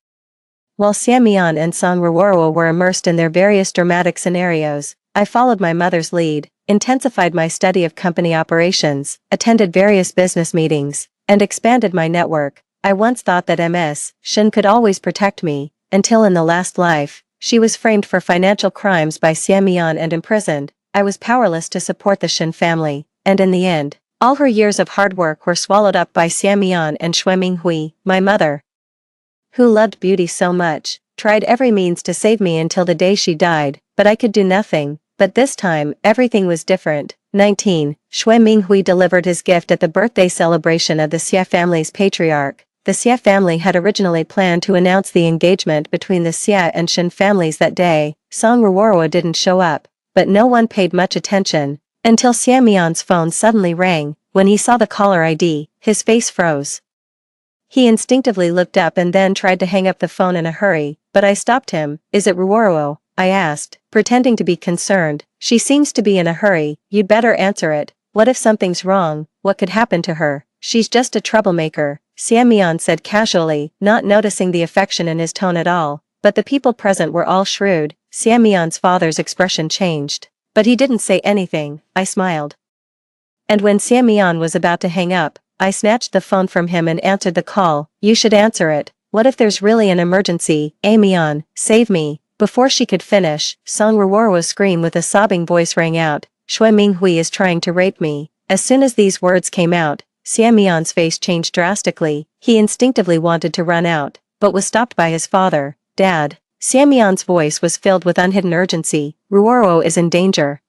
While Xie Mian and Song Ruoro were immersed in their various dramatic scenarios, I followed my mother's lead, intensified my study of company operations, attended various business meetings, and expanded my network. I once thought that Ms. Shen could always protect me, until in the last life, she was framed for financial crimes by Xie Mian and imprisoned. I was powerless to support the Shen family, and in the end, all her years of hard work were swallowed up by Xie Mian and Shui Minghui, my mother, who loved beauty so much, tried every means to save me until the day she died, but I could do nothing. But this time, everything was different. 19. Shui Minghui delivered his gift at the birthday celebration of the Xie family's patriarch. The Xie family had originally planned to announce the engagement between the Xie and Shen families that day. Song Ruoro didn't show up, but no one paid much attention, until Xie Mian's phone suddenly rang. When he saw the caller ID, his face froze. He instinctively looked up and then tried to hang up the phone in a hurry, but I stopped him. Is it Ruoro? I asked, pretending to be concerned. She seems to be in a hurry. You'd better answer it. What if something's wrong? What could happen to her? She's just a troublemaker, Xie Mian said casually, not noticing the affection in his tone at all. But the people present were all shrewd. Xie Mian's father's expression changed. But he didn't say anything. I smiled. And when Xie Mian was about to hang up, I snatched the phone from him and answered the call. You should answer it. What if there's really an emergency? Mian, save me. Before she could finish, Song Ruoro's scream with a sobbing voice rang out. Shui Minghui is trying to rape me. As soon as these words came out, Xie Mian's face changed drastically. He instinctively wanted to run out, but was stopped by his father. Dad. Xie Mian's voice was filled with unhidden urgency. Ruoro is in danger.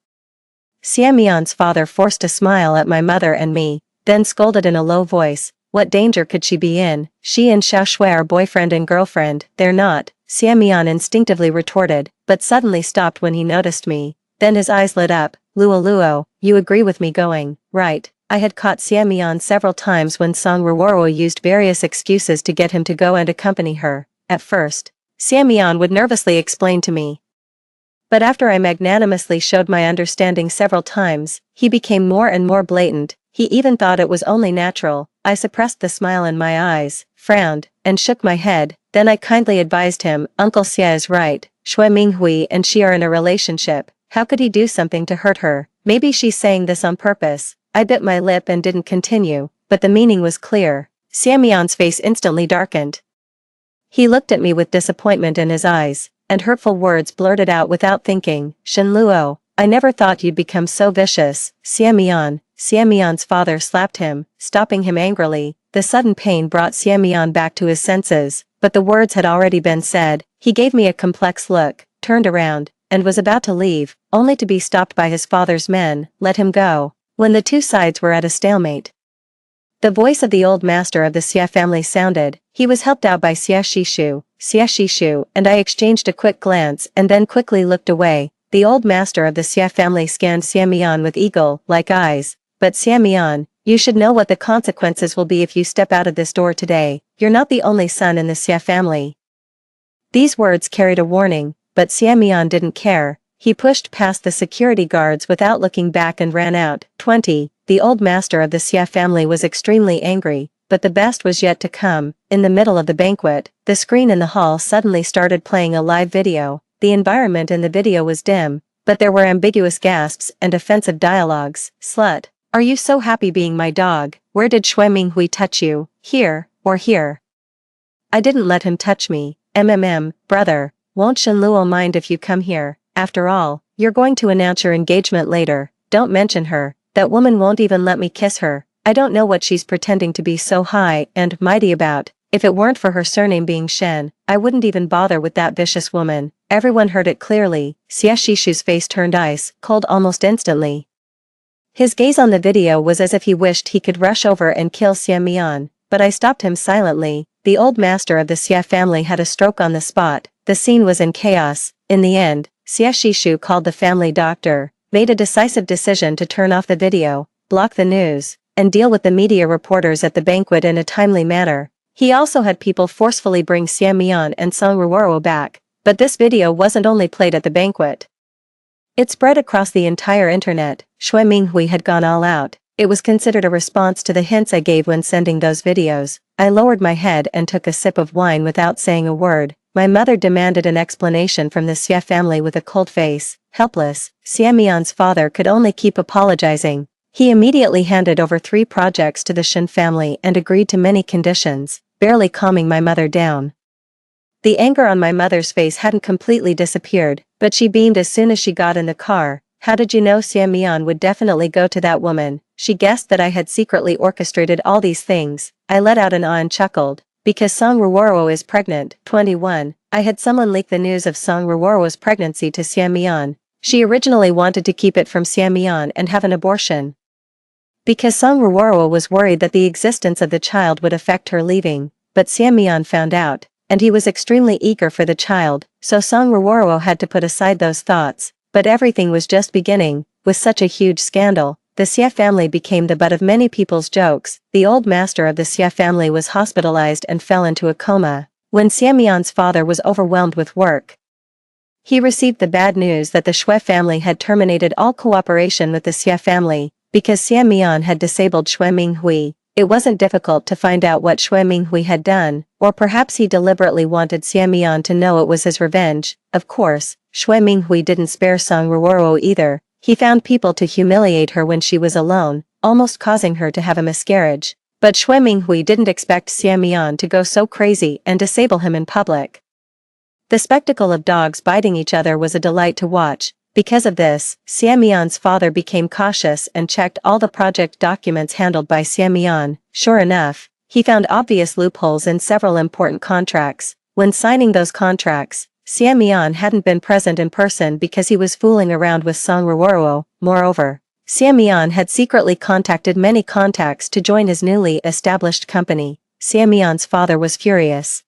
Xie Mian's father forced a smile at my mother and me, then scolded in a low voice. What danger could she be in? She and Xiao Shui are boyfriend and girlfriend. They're not, Xie Mian instinctively retorted, but suddenly stopped when he noticed me. Then his eyes lit up. Luo, you agree with me going, right? I had caught Xie Mian several times when Song Ruoro used various excuses to get him to go and accompany her. At first, Xie Mian would nervously explain to me. But after I magnanimously showed my understanding several times, he became more and more blatant. He even thought it was only natural. I suppressed the smile in my eyes, frowned, and shook my head. Then I kindly advised him, Uncle Xie is right. Shui Minghui and she are in a relationship. How could he do something to hurt her? Maybe she's saying this on purpose. I bit my lip and didn't continue, but the meaning was clear. Xie Mian's face instantly darkened. He looked at me with disappointment in his eyes, and hurtful words blurted out without thinking. Shen Luo, I never thought you'd become so vicious. Xie Mian's father slapped him, stopping him angrily. The sudden pain brought Xie Mian back to his senses, but the words had already been said. He gave me a complex look, turned around, and was about to leave, only to be stopped by his father's men. Let him go. When the two sides were at a stalemate, the voice of the old master of the Xie family sounded. He was helped out by Xie Shishu, and I exchanged a quick glance and then quickly looked away. The old master of the Xie family scanned Xie Mian with eagle-like eyes. But Xie Mian, you should know what the consequences will be if you step out of this door today. You're not the only son in the Xie family. These words carried a warning, but Xie Mian didn't care. He pushed past the security guards without looking back and ran out. 20. the old master of the Xia family was extremely angry, but the best was yet to come. In the middle of the banquet, the screen in the hall suddenly started playing a live video. The environment in the video was dim, but there were ambiguous gasps and offensive dialogues. Slut. Are you so happy being my dog? Where did Shui Minghui touch you? Here, or here? I didn't let him touch me. Brother, won't Shen Luo mind if you come here? After all, you're going to announce your engagement later. Don't mention her. That woman won't even let me kiss her. I don't know what she's pretending to be so high and mighty about. If it weren't for her surname being Shen, I wouldn't even bother with that vicious woman. Everyone heard it clearly. Xie Shishu's face turned ice cold almost instantly. His gaze on the video was as if he wished he could rush over and kill Xie Mian, but I stopped him silently. The old master of the Xie family had a stroke on the spot. The scene was in chaos. In the end, Xie Shishu called the family doctor, made a decisive decision to turn off the video, block the news, and deal with the media reporters at the banquet in a timely manner. He also had people forcefully bring Xie Mian and Song Ruoro back, but this video wasn't only played at the banquet. It spread across the entire internet. Shui Minghui had gone all out. It was considered a response to the hints I gave when sending those videos. I lowered my head and took a sip of wine without saying a word. My mother demanded an explanation from the Xie family with a cold face. Helpless, Xie Mian's father could only keep apologizing. He immediately handed over 3 projects to the Shen family and agreed to many conditions, barely calming my mother down. The anger on my mother's face hadn't completely disappeared, but she beamed as soon as she got in the car. How did you know Xie Mian would definitely go to that woman? She guessed that I had secretly orchestrated all these things. I let out an ah and chuckled. Because Song Ruoro is pregnant. 21. I had someone leak the news of Song Ruoro's pregnancy to Xie Mian. She originally wanted to keep it from Xie Mian and have an abortion. Because Song Ruoro was worried that the existence of the child would affect her leaving, but Xie Mian found out, and he was extremely eager for the child, so Song Ruoro had to put aside those thoughts. But everything was just beginning. With such a huge scandal, the Xie family became the butt of many people's jokes. The old master of the Xie family was hospitalized and fell into a coma. When Xie Mian's father was overwhelmed with work, he received the bad news that the Shui family had terminated all cooperation with the Xie family, because Xie Mian had disabled Shui Minghui. It wasn't difficult to find out what Shui Minghui had done, or perhaps he deliberately wanted Xie Mian to know it was his revenge. Of course, Shui Minghui didn't spare Song Ruoro either. He found people to humiliate her when she was alone, almost causing her to have a miscarriage. But Shui Minghui didn't expect Xie Mian to go so crazy and disable him in public. The spectacle of dogs biting each other was a delight to watch. Because of this, Xie Mian's father became cautious and checked all the project documents handled by Xie Mian. Sure enough, he found obvious loopholes in several important contracts. When signing those contracts, Xie Mian hadn't been present in person because he was fooling around with Song Ruoro. Moreover, Xie Mian had secretly contacted many contacts to join his newly established company. Xie Mian's father was furious.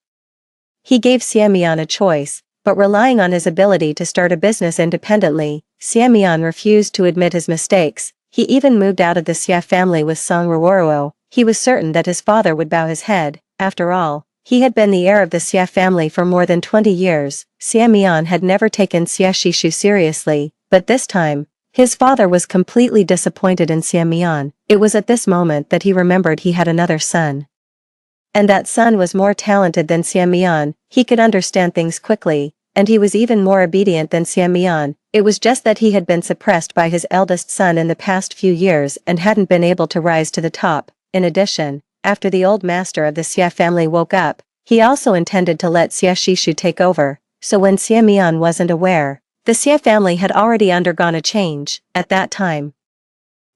He gave Xie Mian a choice, but relying on his ability to start a business independently, Xie Mian refused to admit his mistakes. He even moved out of the Xie family with Song Ruoro. He was certain that his father would bow his head. After all, he had been the heir of the Xie family for more than 20 years. Xie Mian had never taken Xie Shishu seriously, but this time, his father was completely disappointed in Xie Mian. It was at this moment that he remembered he had another son. And that son was more talented than Xie Mian. He could understand things quickly, and he was even more obedient than Xie Mian. It was just that he had been suppressed by his eldest son in the past few years and hadn't been able to rise to the top. In addition, after the old master of the Xie family woke up, he also intended to let Xie Shishu take over, so when Xie Mian wasn't aware, the Xie family had already undergone a change. At that time,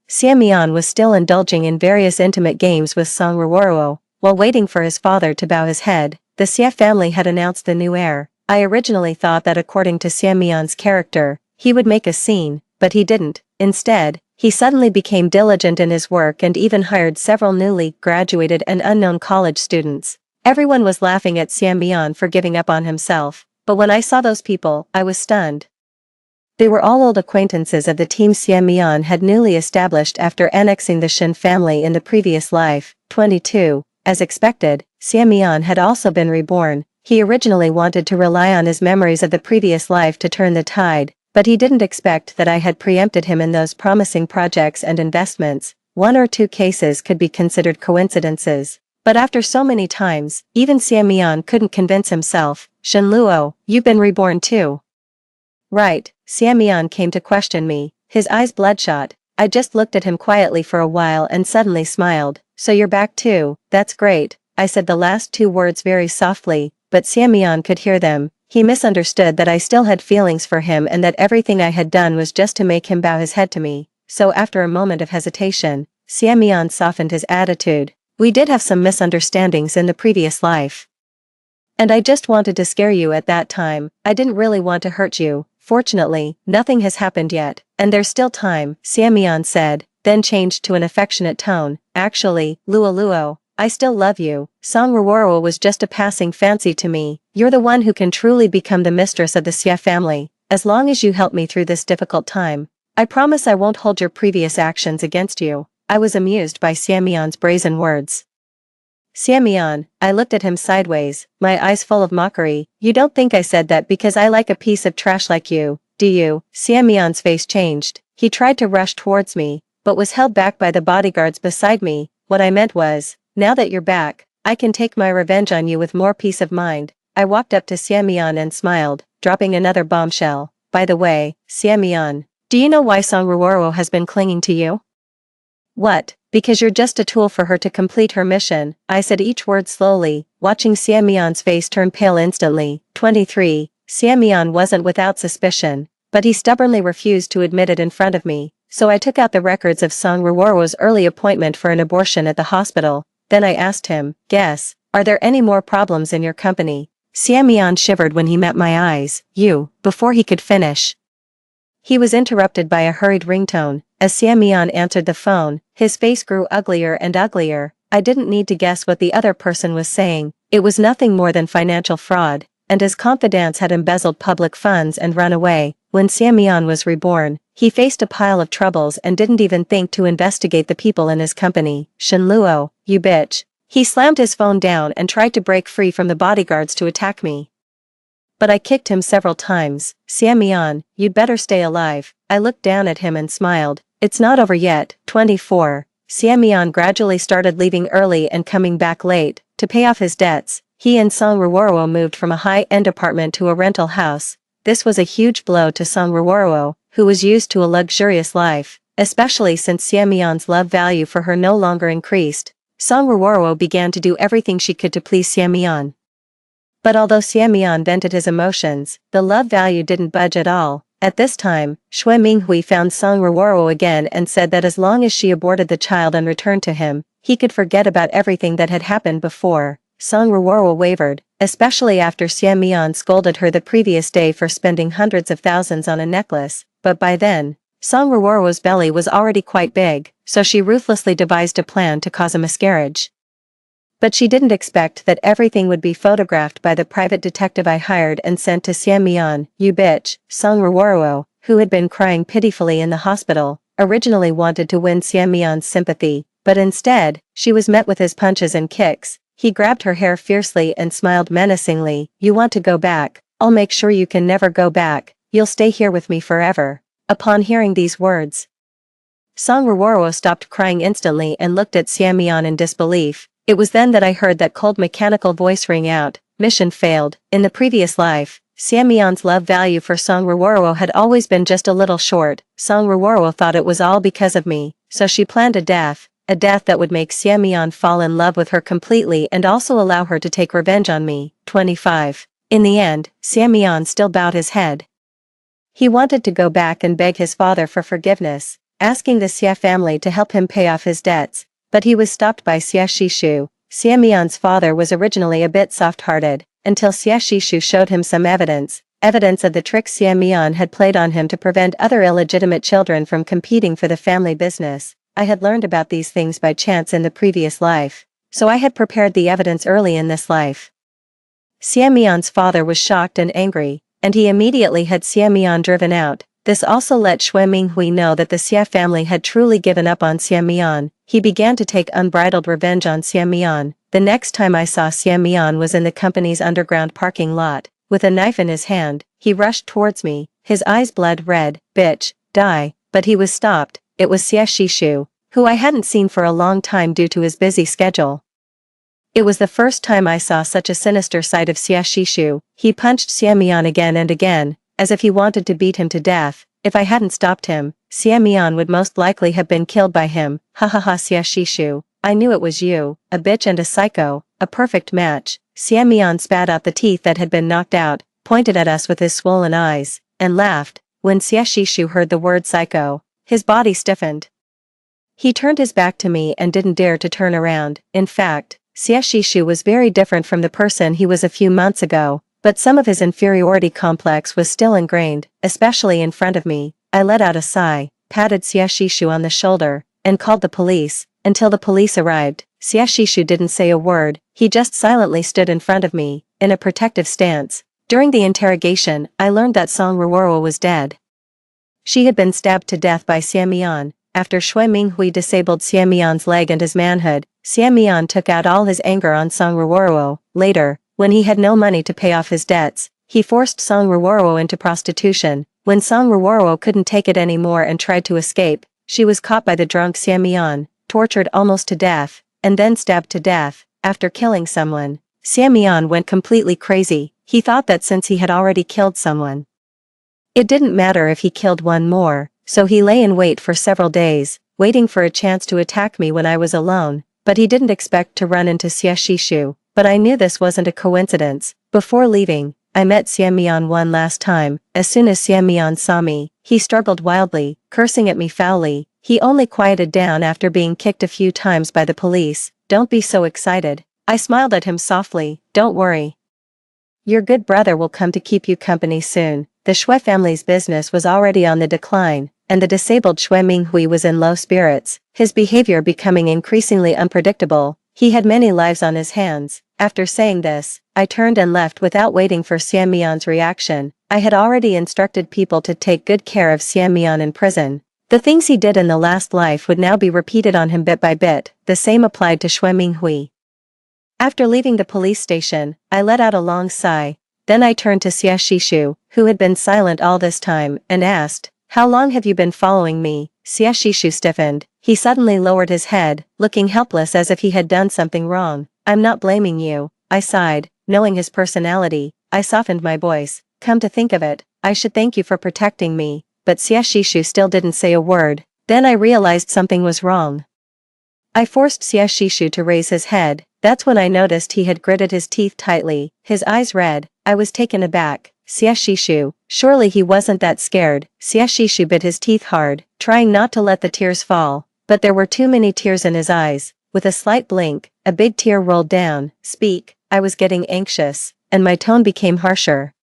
Xie Mian was still indulging in various intimate games with Song Ruoro. While waiting for his father to bow his head, the Xie family had announced the new heir. I originally thought that according to Xie Mian's character, he would make a scene, but he didn't. Instead, he suddenly became diligent in his work and even hired several newly graduated and unknown college students. Everyone was laughing at Xie Mian for giving up on himself, but when I saw those people, I was stunned. They were all old acquaintances of the team Xie Mian had newly established after annexing the Shen family in the previous life. 22. As expected, Xie Mian had also been reborn. He originally wanted to rely on his memories of the previous life to turn the tide, but he didn't expect that I had preempted him in those promising projects and investments. 1 or 2 cases could be considered coincidences. But after so many times, even Xiamian couldn't convince himself. Shenluo, you've been reborn too. Right, Xiamian came to question me, his eyes bloodshot. I just looked at him quietly for a while and suddenly smiled. So you're back too, that's great. I said the last 2 words very softly, but Xiamian could hear them. He misunderstood that I still had feelings for him and that everything I had done was just to make him bow his head to me. So after a moment of hesitation, Xiamian softened his attitude. We did have some misunderstandings in the previous life. And I just wanted to scare you at that time. I didn't really want to hurt you. Fortunately, nothing has happened yet, and there's still time, Xiamian said, then changed to an affectionate tone. Actually, Luo, I still love you. Song Ruoro was just a passing fancy to me. You're the one who can truly become the mistress of the Xie family. As long as you help me through this difficult time, I promise I won't hold your previous actions against you. I was amused by Xiamian's brazen words. Xiamian, I looked at him sideways, my eyes full of mockery. You don't think I said that because I like a piece of trash like you, do you? Xiamian's face changed. He tried to rush towards me, but was held back by the bodyguards beside me. What I meant was, now that you're back, I can take my revenge on you with more peace of mind. I walked up to Xiamian and smiled, dropping another bombshell. By the way, Xiamian, do you know why Song Ruoro has been clinging to you? What? Because you're just a tool for her to complete her mission, I said each word slowly, watching Xiamian's face turn pale instantly. 23. Xiamian wasn't without suspicion, but he stubbornly refused to admit it in front of me, so I took out the records of Song Ruoro's early appointment for an abortion at the hospital. Then I asked him, guess, are there any more problems in your company? Xiamian shivered when he met my eyes. Before he could finish. He was interrupted by a hurried ringtone. As Xiamian answered the phone, his face grew uglier and uglier. I didn't need to guess what the other person was saying. It was nothing more than financial fraud, and his confidants had embezzled public funds and run away. When Xiamian was reborn, he faced a pile of troubles and didn't even think to investigate the people in his company. Shenluo, you bitch. He slammed his phone down and tried to break free from the bodyguards to attack me. But I kicked him several times. Xiamian, you'd better stay alive. I looked down at him and smiled. It's not over yet. 24. Xiamian gradually started leaving early and coming back late. To pay off his debts, he and Song Ruoro moved from a high-end apartment to a rental house. This was a huge blow to Song Ruoro, who was used to a luxurious life, especially since Xiamian's love value for her no longer increased. Song Ruoro began to do everything she could to please Xiamian. But although Xiamian vented his emotions, the love value didn't budge at all. At this time, Xue Minghui found Song Ruoro again and said that as long as she aborted the child and returned to him, he could forget about everything that had happened before. Song Ruoro wavered, especially after Xiamian scolded her the previous day for spending hundreds of thousands on a necklace, but by then, Song Ruoro's belly was already quite big, so she ruthlessly devised a plan to cause a miscarriage. But she didn't expect that everything would be photographed by the private detective I hired and sent to Xiamian. You bitch. Song Ruoro, who had been crying pitifully in the hospital, originally wanted to win Xiamian's sympathy, but instead, she was met with his punches and kicks. He grabbed her hair fiercely and smiled menacingly. You want to go back? I'll make sure you can never go back. You'll stay here with me forever. Upon hearing these words, Song Ruoro stopped crying instantly and looked at Xiamian in disbelief. It was then that I heard that cold mechanical voice ring out. Mission failed. In the previous life, Xiamian's love value for Song Ruoro had always been just a little short. Song Ruoro thought it was all because of me, so she planned a death that would make Xiamian fall in love with her completely and also allow her to take revenge on me. 25. In the end, Xiamian still bowed his head. He wanted to go back and beg his father for forgiveness, asking the Xie family to help him pay off his debts. But he was stopped by Xie Shishu. Xiamian's father was originally a bit soft-hearted, until Xie Shishu showed him some evidence of the tricks Xiamian had played on him to prevent other illegitimate children from competing for the family business. I had learned about these things by chance in the previous life, so I had prepared the evidence early in this life. Xiamian's father was shocked and angry, and he immediately had Xiamian driven out. This also let Xue Minghui know that the Xie family had truly given up on Xiamian. He began to take unbridled revenge on Xiamian. The next time I saw Xiamian was in the company's underground parking lot. With a knife in his hand, he rushed towards me, his eyes blood red. Bitch, die. But he was stopped. It was Xie Shishu, who I hadn't seen for a long time due to his busy schedule. It was the first time I saw such a sinister side of Xie Shishu. He punched Xie Mian again and again, as if he wanted to beat him to death. If I hadn't stopped him, Xie Mian would most likely have been killed by him. Ha ha ha, Xie Shishu, I knew it was you, a bitch and a psycho, a perfect match. Xie Mian spat out the teeth that had been knocked out, pointed at us with his swollen eyes, and laughed. When Xie Shishu heard the word psycho, his body stiffened. He turned his back to me and didn't dare to turn around. In fact, Xie Shishu was very different from the person he was a few months ago, but some of his inferiority complex was still ingrained, especially in front of me. I let out a sigh, patted Xie Shishu on the shoulder, and called the police. Until the police arrived, Xie Shishu didn't say a word. He just silently stood in front of me, in a protective stance. During the interrogation, I learned that Song Ruoro was dead. She had been stabbed to death by Xie Mian. After Shui Minghui disabled Xie Mian's leg and his manhood, Xie Mian took out all his anger on Song Ruoro. Later, when he had no money to pay off his debts, he forced Song Ruoro into prostitution. When Song Ruoro couldn't take it anymore and tried to escape, she was caught by the drunk Xie Mian, tortured almost to death, and then stabbed to death. After killing someone, Xie Mian went completely crazy. He thought that since he had already killed someone, it didn't matter if he killed one more, so he lay in wait for several days, waiting for a chance to attack me when I was alone, but he didn't expect to run into Xie Shishu. But I knew this wasn't a coincidence. Before leaving, I met Xie Mian one last time. As soon as Xie Mian saw me, he struggled wildly, cursing at me foully. He only quieted down after being kicked a few times by the police. Don't be so excited. I smiled at him softly. Don't worry. Your good brother will come to keep you company soon. The Shui family's business was already on the decline, and the disabled Shui Minghui was in low spirits, his behavior becoming increasingly unpredictable. He had many lives on his hands. After saying this, I turned and left without waiting for Xie Mian's reaction. I had already instructed people to take good care of Xie Mian in prison. The things he did in the last life would now be repeated on him bit by bit. The same applied to Shui Minghui. After leaving the police station, I let out a long sigh. Then I turned to Xie Shishu, who had been silent all this time, and asked, "How long have you been following me?" Xie Shishu stiffened. He suddenly lowered his head, looking helpless as if he had done something wrong. "I'm not blaming you," I sighed. Knowing his personality, I softened my voice. "Come to think of it, I should thank you for protecting me." But Xie Shishu still didn't say a word. Then I realized something was wrong. I forced Xie Shishu to raise his head. That's when I noticed he had gritted his teeth tightly, his eyes red. I was taken aback. Xie Shishu, surely he wasn't that scared. Xie Shishu bit his teeth hard, trying not to let the tears fall, but there were too many tears in his eyes. With a slight blink, a big tear rolled down. "Speak." I was getting anxious, and my tone became harsher.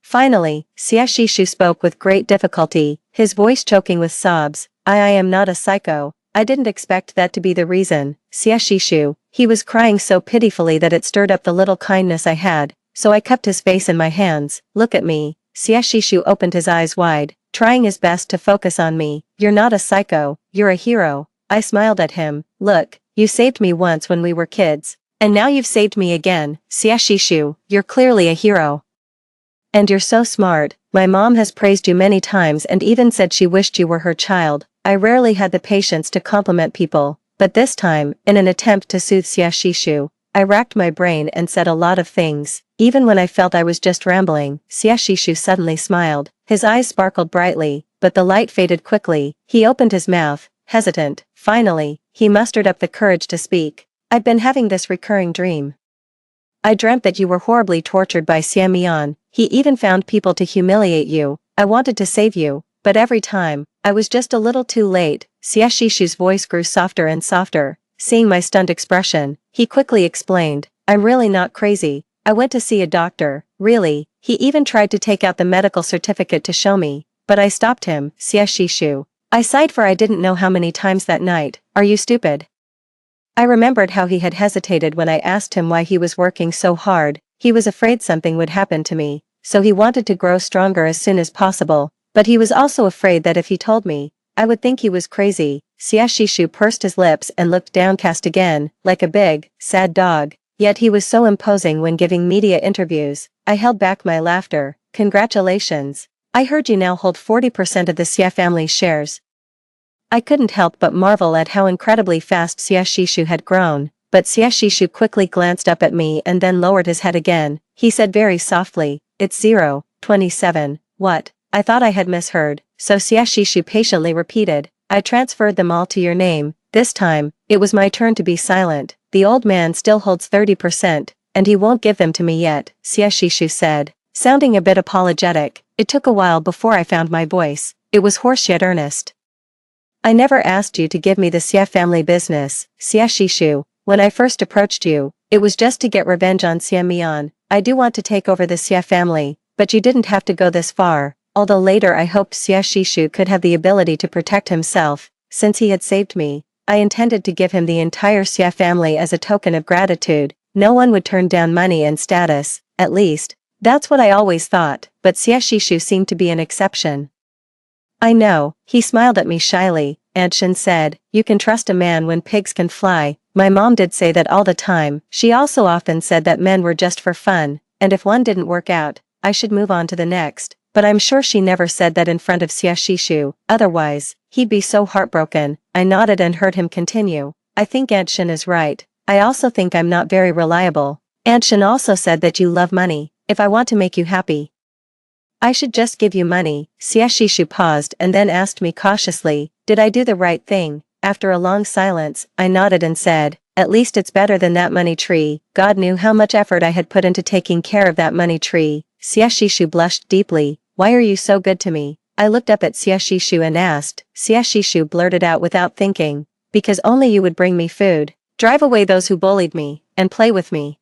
Finally, Xie Shishu spoke with great difficulty, his voice choking with sobs. I am not a psycho. I didn't expect that to be the reason." Xie Shishu, he was crying so pitifully that it stirred up the little kindness I had, so I cupped his face in my hands. "Look at me." Xie Shishu opened his eyes wide, trying his best to focus on me. "You're not a psycho, you're a hero." I smiled at him. "Look, you saved me once when we were kids, and now you've saved me again. Xie Shishu, you're clearly a hero. And you're so smart. My mom has praised you many times and even said she wished you were her child." I rarely had the patience to compliment people, but this time, in an attempt to soothe Xie Shishu, I racked my brain and said a lot of things. Even when I felt I was just rambling, Xie Shishu suddenly smiled. His eyes sparkled brightly, but the light faded quickly. He opened his mouth, hesitant. Finally, he mustered up the courage to speak. "I've been having this recurring dream. I dreamt that you were horribly tortured by Xie Mian. He even found people to humiliate you. I wanted to save you, but every time, I was just a little too late." Xie Shishu's voice grew softer and softer. Seeing my stunned expression, he quickly explained, "I'm really not crazy. I went to see a doctor, really. He even tried to take out the medical certificate to show me, but I stopped him." Xie Shishu. I sighed, for I didn't know how many times that night. "Are you stupid?" I remembered how he had hesitated when I asked him why he was working so hard. He was afraid something would happen to me, so he wanted to grow stronger as soon as possible. But he was also afraid that if he told me, I would think he was crazy. Xie Shishu pursed his lips and looked downcast again, like a big, sad dog. Yet he was so imposing when giving media interviews. I held back my laughter. "Congratulations. I heard you now hold 40% of the Xie family's shares." I couldn't help but marvel at how incredibly fast Xiaxishu had grown, but Xiaxishu quickly glanced up at me and then lowered his head again. He said very softly, "It's 027, what?" I thought I had misheard, so Xiaxishu patiently repeated, "I transferred them all to your name." This time, it was my turn to be silent. "The old man still holds 30%, and he won't give them to me yet," Xiaxishu said, sounding a bit apologetic. It took a while before I found my voice. It was hoarse yet earnest. "I never asked you to give me the Xie family business, Xiaxishu. When I first approached you, it was just to get revenge on Xie Mian. I do want to take over the Xie family, but you didn't have to go this far." Although later I hoped Xiaxishu could have the ability to protect himself, since he had saved me, I intended to give him the entire Xie family as a token of gratitude. No one would turn down money and status, at least. That's what I always thought, but Xiaxishu seemed to be an exception. "I know," he smiled at me shyly. Anshin said, "You can trust a man when pigs can fly." My mom did say that all the time. She also often said that men were just for fun, and if one didn't work out, I should move on to the next. But I'm sure she never said that in front of Xiaxishu, otherwise, he'd be so heartbroken. I nodded and heard him continue. "I think Anshin is right. I also think I'm not very reliable. Anshin also said that you love money. If I want to make you happy, I should just give you money." Xiaxishu paused and then asked me cautiously, "Did I do the right thing?" After a long silence, I nodded and said, "At least it's better than that money tree." God knew how much effort I had put into taking care of that money tree. Xiaxishu blushed deeply. "Why are you so good to me?" I looked up at Xiaxishu and asked. Xiaxishu blurted out without thinking, "Because only you would bring me food, drive away those who bullied me, and play with me."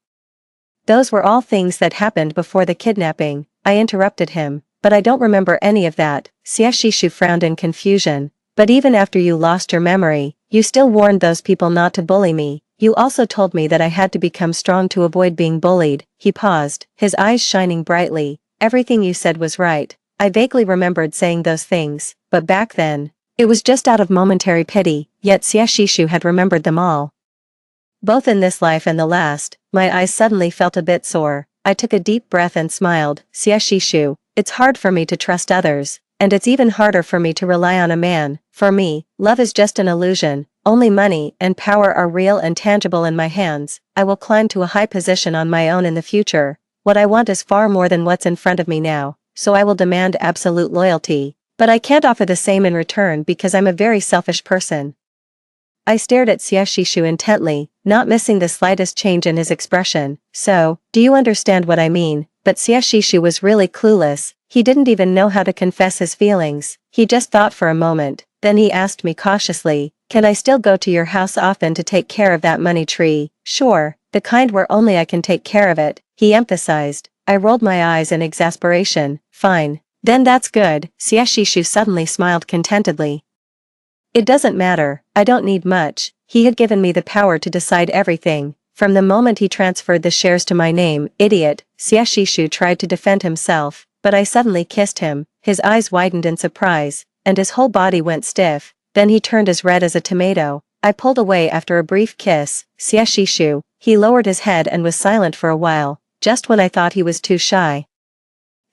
Those were all things that happened before the kidnapping. I interrupted him, "But I don't remember any of that." Xiaxishu frowned in confusion. "But even after you lost your memory, you still warned those people not to bully me. You also told me that I had to become strong to avoid being bullied." He paused, his eyes shining brightly. "Everything you said was right." I vaguely remembered saying those things, but back then, it was just out of momentary pity, yet Xiaxishu had remembered them all. Both in this life and the last, my eyes suddenly felt a bit sore. I took a deep breath and smiled. "Xiaxishu, it's hard for me to trust others, and it's even harder for me to rely on a man. For me, love is just an illusion. Only money and power are real and tangible in my hands. I will climb to a high position on my own in the future. What I want is far more than what's in front of me now, so I will demand absolute loyalty. But I can't offer the same in return because I'm a very selfish person." I stared at Xiaxishu intently, not missing the slightest change in his expression. "So, do you understand what I mean?" But Xiaxishu was really clueless. He didn't even know how to confess his feelings. He just thought for a moment, then he asked me cautiously, "Can I still go to your house often to take care of that money tree?" "Sure, the kind where only I can take care of it," he emphasized. I rolled my eyes in exasperation. "Fine. Then that's good." Xiaxishu suddenly smiled contentedly. "It doesn't matter, I don't need much." He had given me the power to decide everything. From the moment he transferred the shares to my name, idiot, Xiaxishu tried to defend himself, but I suddenly kissed him. His eyes widened in surprise, and his whole body went stiff. Then he turned as red as a tomato. I pulled away after a brief kiss. "Xiaxishu." He lowered his head and was silent for a while, just when I thought he was too shy.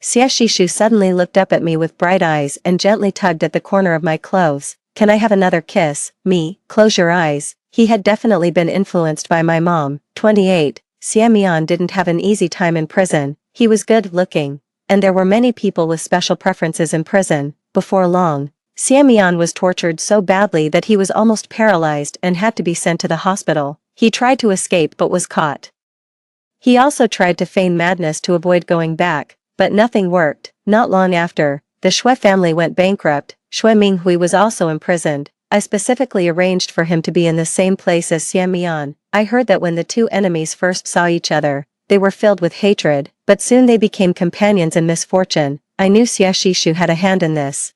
Xiaxishu suddenly looked up at me with bright eyes and gently tugged at the corner of my clothes. "Can I have another kiss?" "Me, close your eyes." He had definitely been influenced by my mom. 28. Xie Mian didn't have an easy time in prison. He was good looking, and there were many people with special preferences in prison. Before long, Xie Mian was tortured so badly that he was almost paralyzed and had to be sent to the hospital. He tried to escape but was caught. He also tried to feign madness to avoid going back, but nothing worked. Not long after, the Shui family went bankrupt. Shui Minghui was also imprisoned. I specifically arranged for him to be in the same place as Xie Mian. I heard that when the two enemies first saw each other, they were filled with hatred, but soon they became companions in misfortune. I knew Xiaxishu had a hand in this.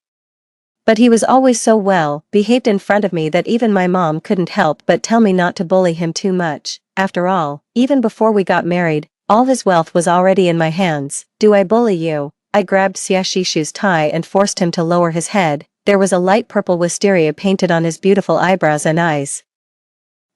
But he was always so well behaved in front of me that even my mom couldn't help but tell me not to bully him too much. After all, even before we got married, all his wealth was already in my hands. "Do I bully you?" I grabbed Xiaxishu's tie and forced him to lower his head. There was a light purple wisteria painted on his beautiful eyebrows and eyes,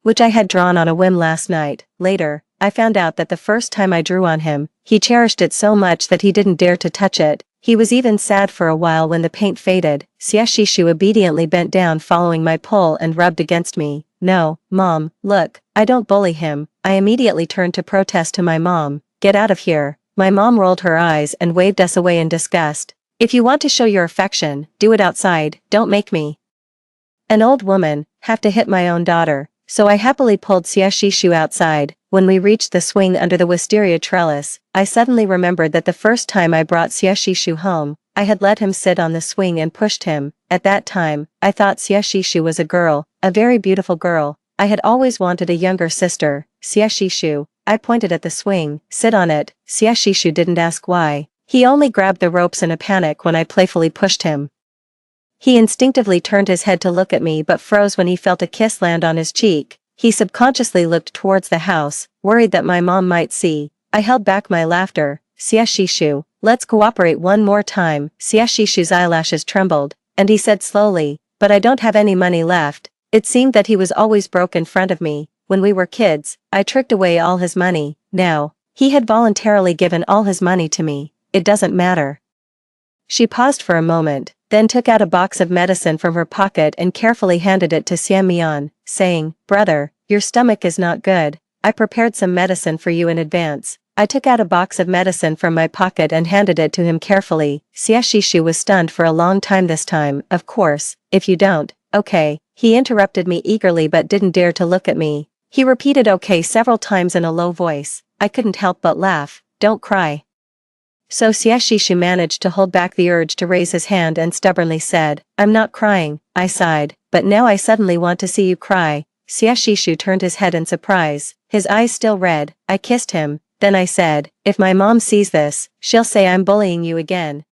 which I had drawn on a whim last night. Later, I found out that the first time I drew on him, he cherished it so much that he didn't dare to touch it. He was even sad for a while when the paint faded. Xiaxishu obediently bent down following my pull and rubbed against me. No, Mom, look, I don't bully him. I immediately turned to protest to my mom. Get out of here. My mom rolled her eyes and waved us away in disgust. If you want to show your affection, do it outside, don't make me, an old woman, have to hit my own daughter. So I happily pulled Xiaxishu outside. When we reached the swing under the wisteria trellis, I suddenly remembered that the first time I brought Xiaxishu home, I had let him sit on the swing and pushed him. At that time, I thought Xiaxishu was a girl, a very beautiful girl. I had always wanted a younger sister. Xiaxishu, I pointed at the swing, sit on it. Xiaxishu didn't ask why. He only grabbed the ropes in a panic when I playfully pushed him. He instinctively turned his head to look at me but froze when he felt a kiss land on his cheek. He subconsciously looked towards the house, worried that my mom might see. I held back my laughter. Xiaxishu, let's cooperate one more time. Xiaxishu's eyelashes trembled, and he said slowly, but I don't have any money left. It seemed that he was always broke in front of me. When we were kids, I tricked away all his money. Now, he had voluntarily given all his money to me. It doesn't matter. She paused for a moment, then took out a box of medicine from her pocket and carefully handed it to Xianmian, saying, Brother, your stomach is not good. I prepared some medicine for you in advance. I took out a box of medicine from my pocket and handed it to him carefully. Xiaxishu was stunned for a long time this time. Of course, if you don't, okay. He interrupted me eagerly but didn't dare to look at me. He repeated okay several times in a low voice. I couldn't help but laugh. Don't cry. So Xiaxishu managed to hold back the urge to raise his hand and stubbornly said, I'm not crying. I sighed, but now I suddenly want to see you cry. Xiaxishu turned his head in surprise, his eyes still red. I kissed him, then I said, if my mom sees this, she'll say I'm bullying you again.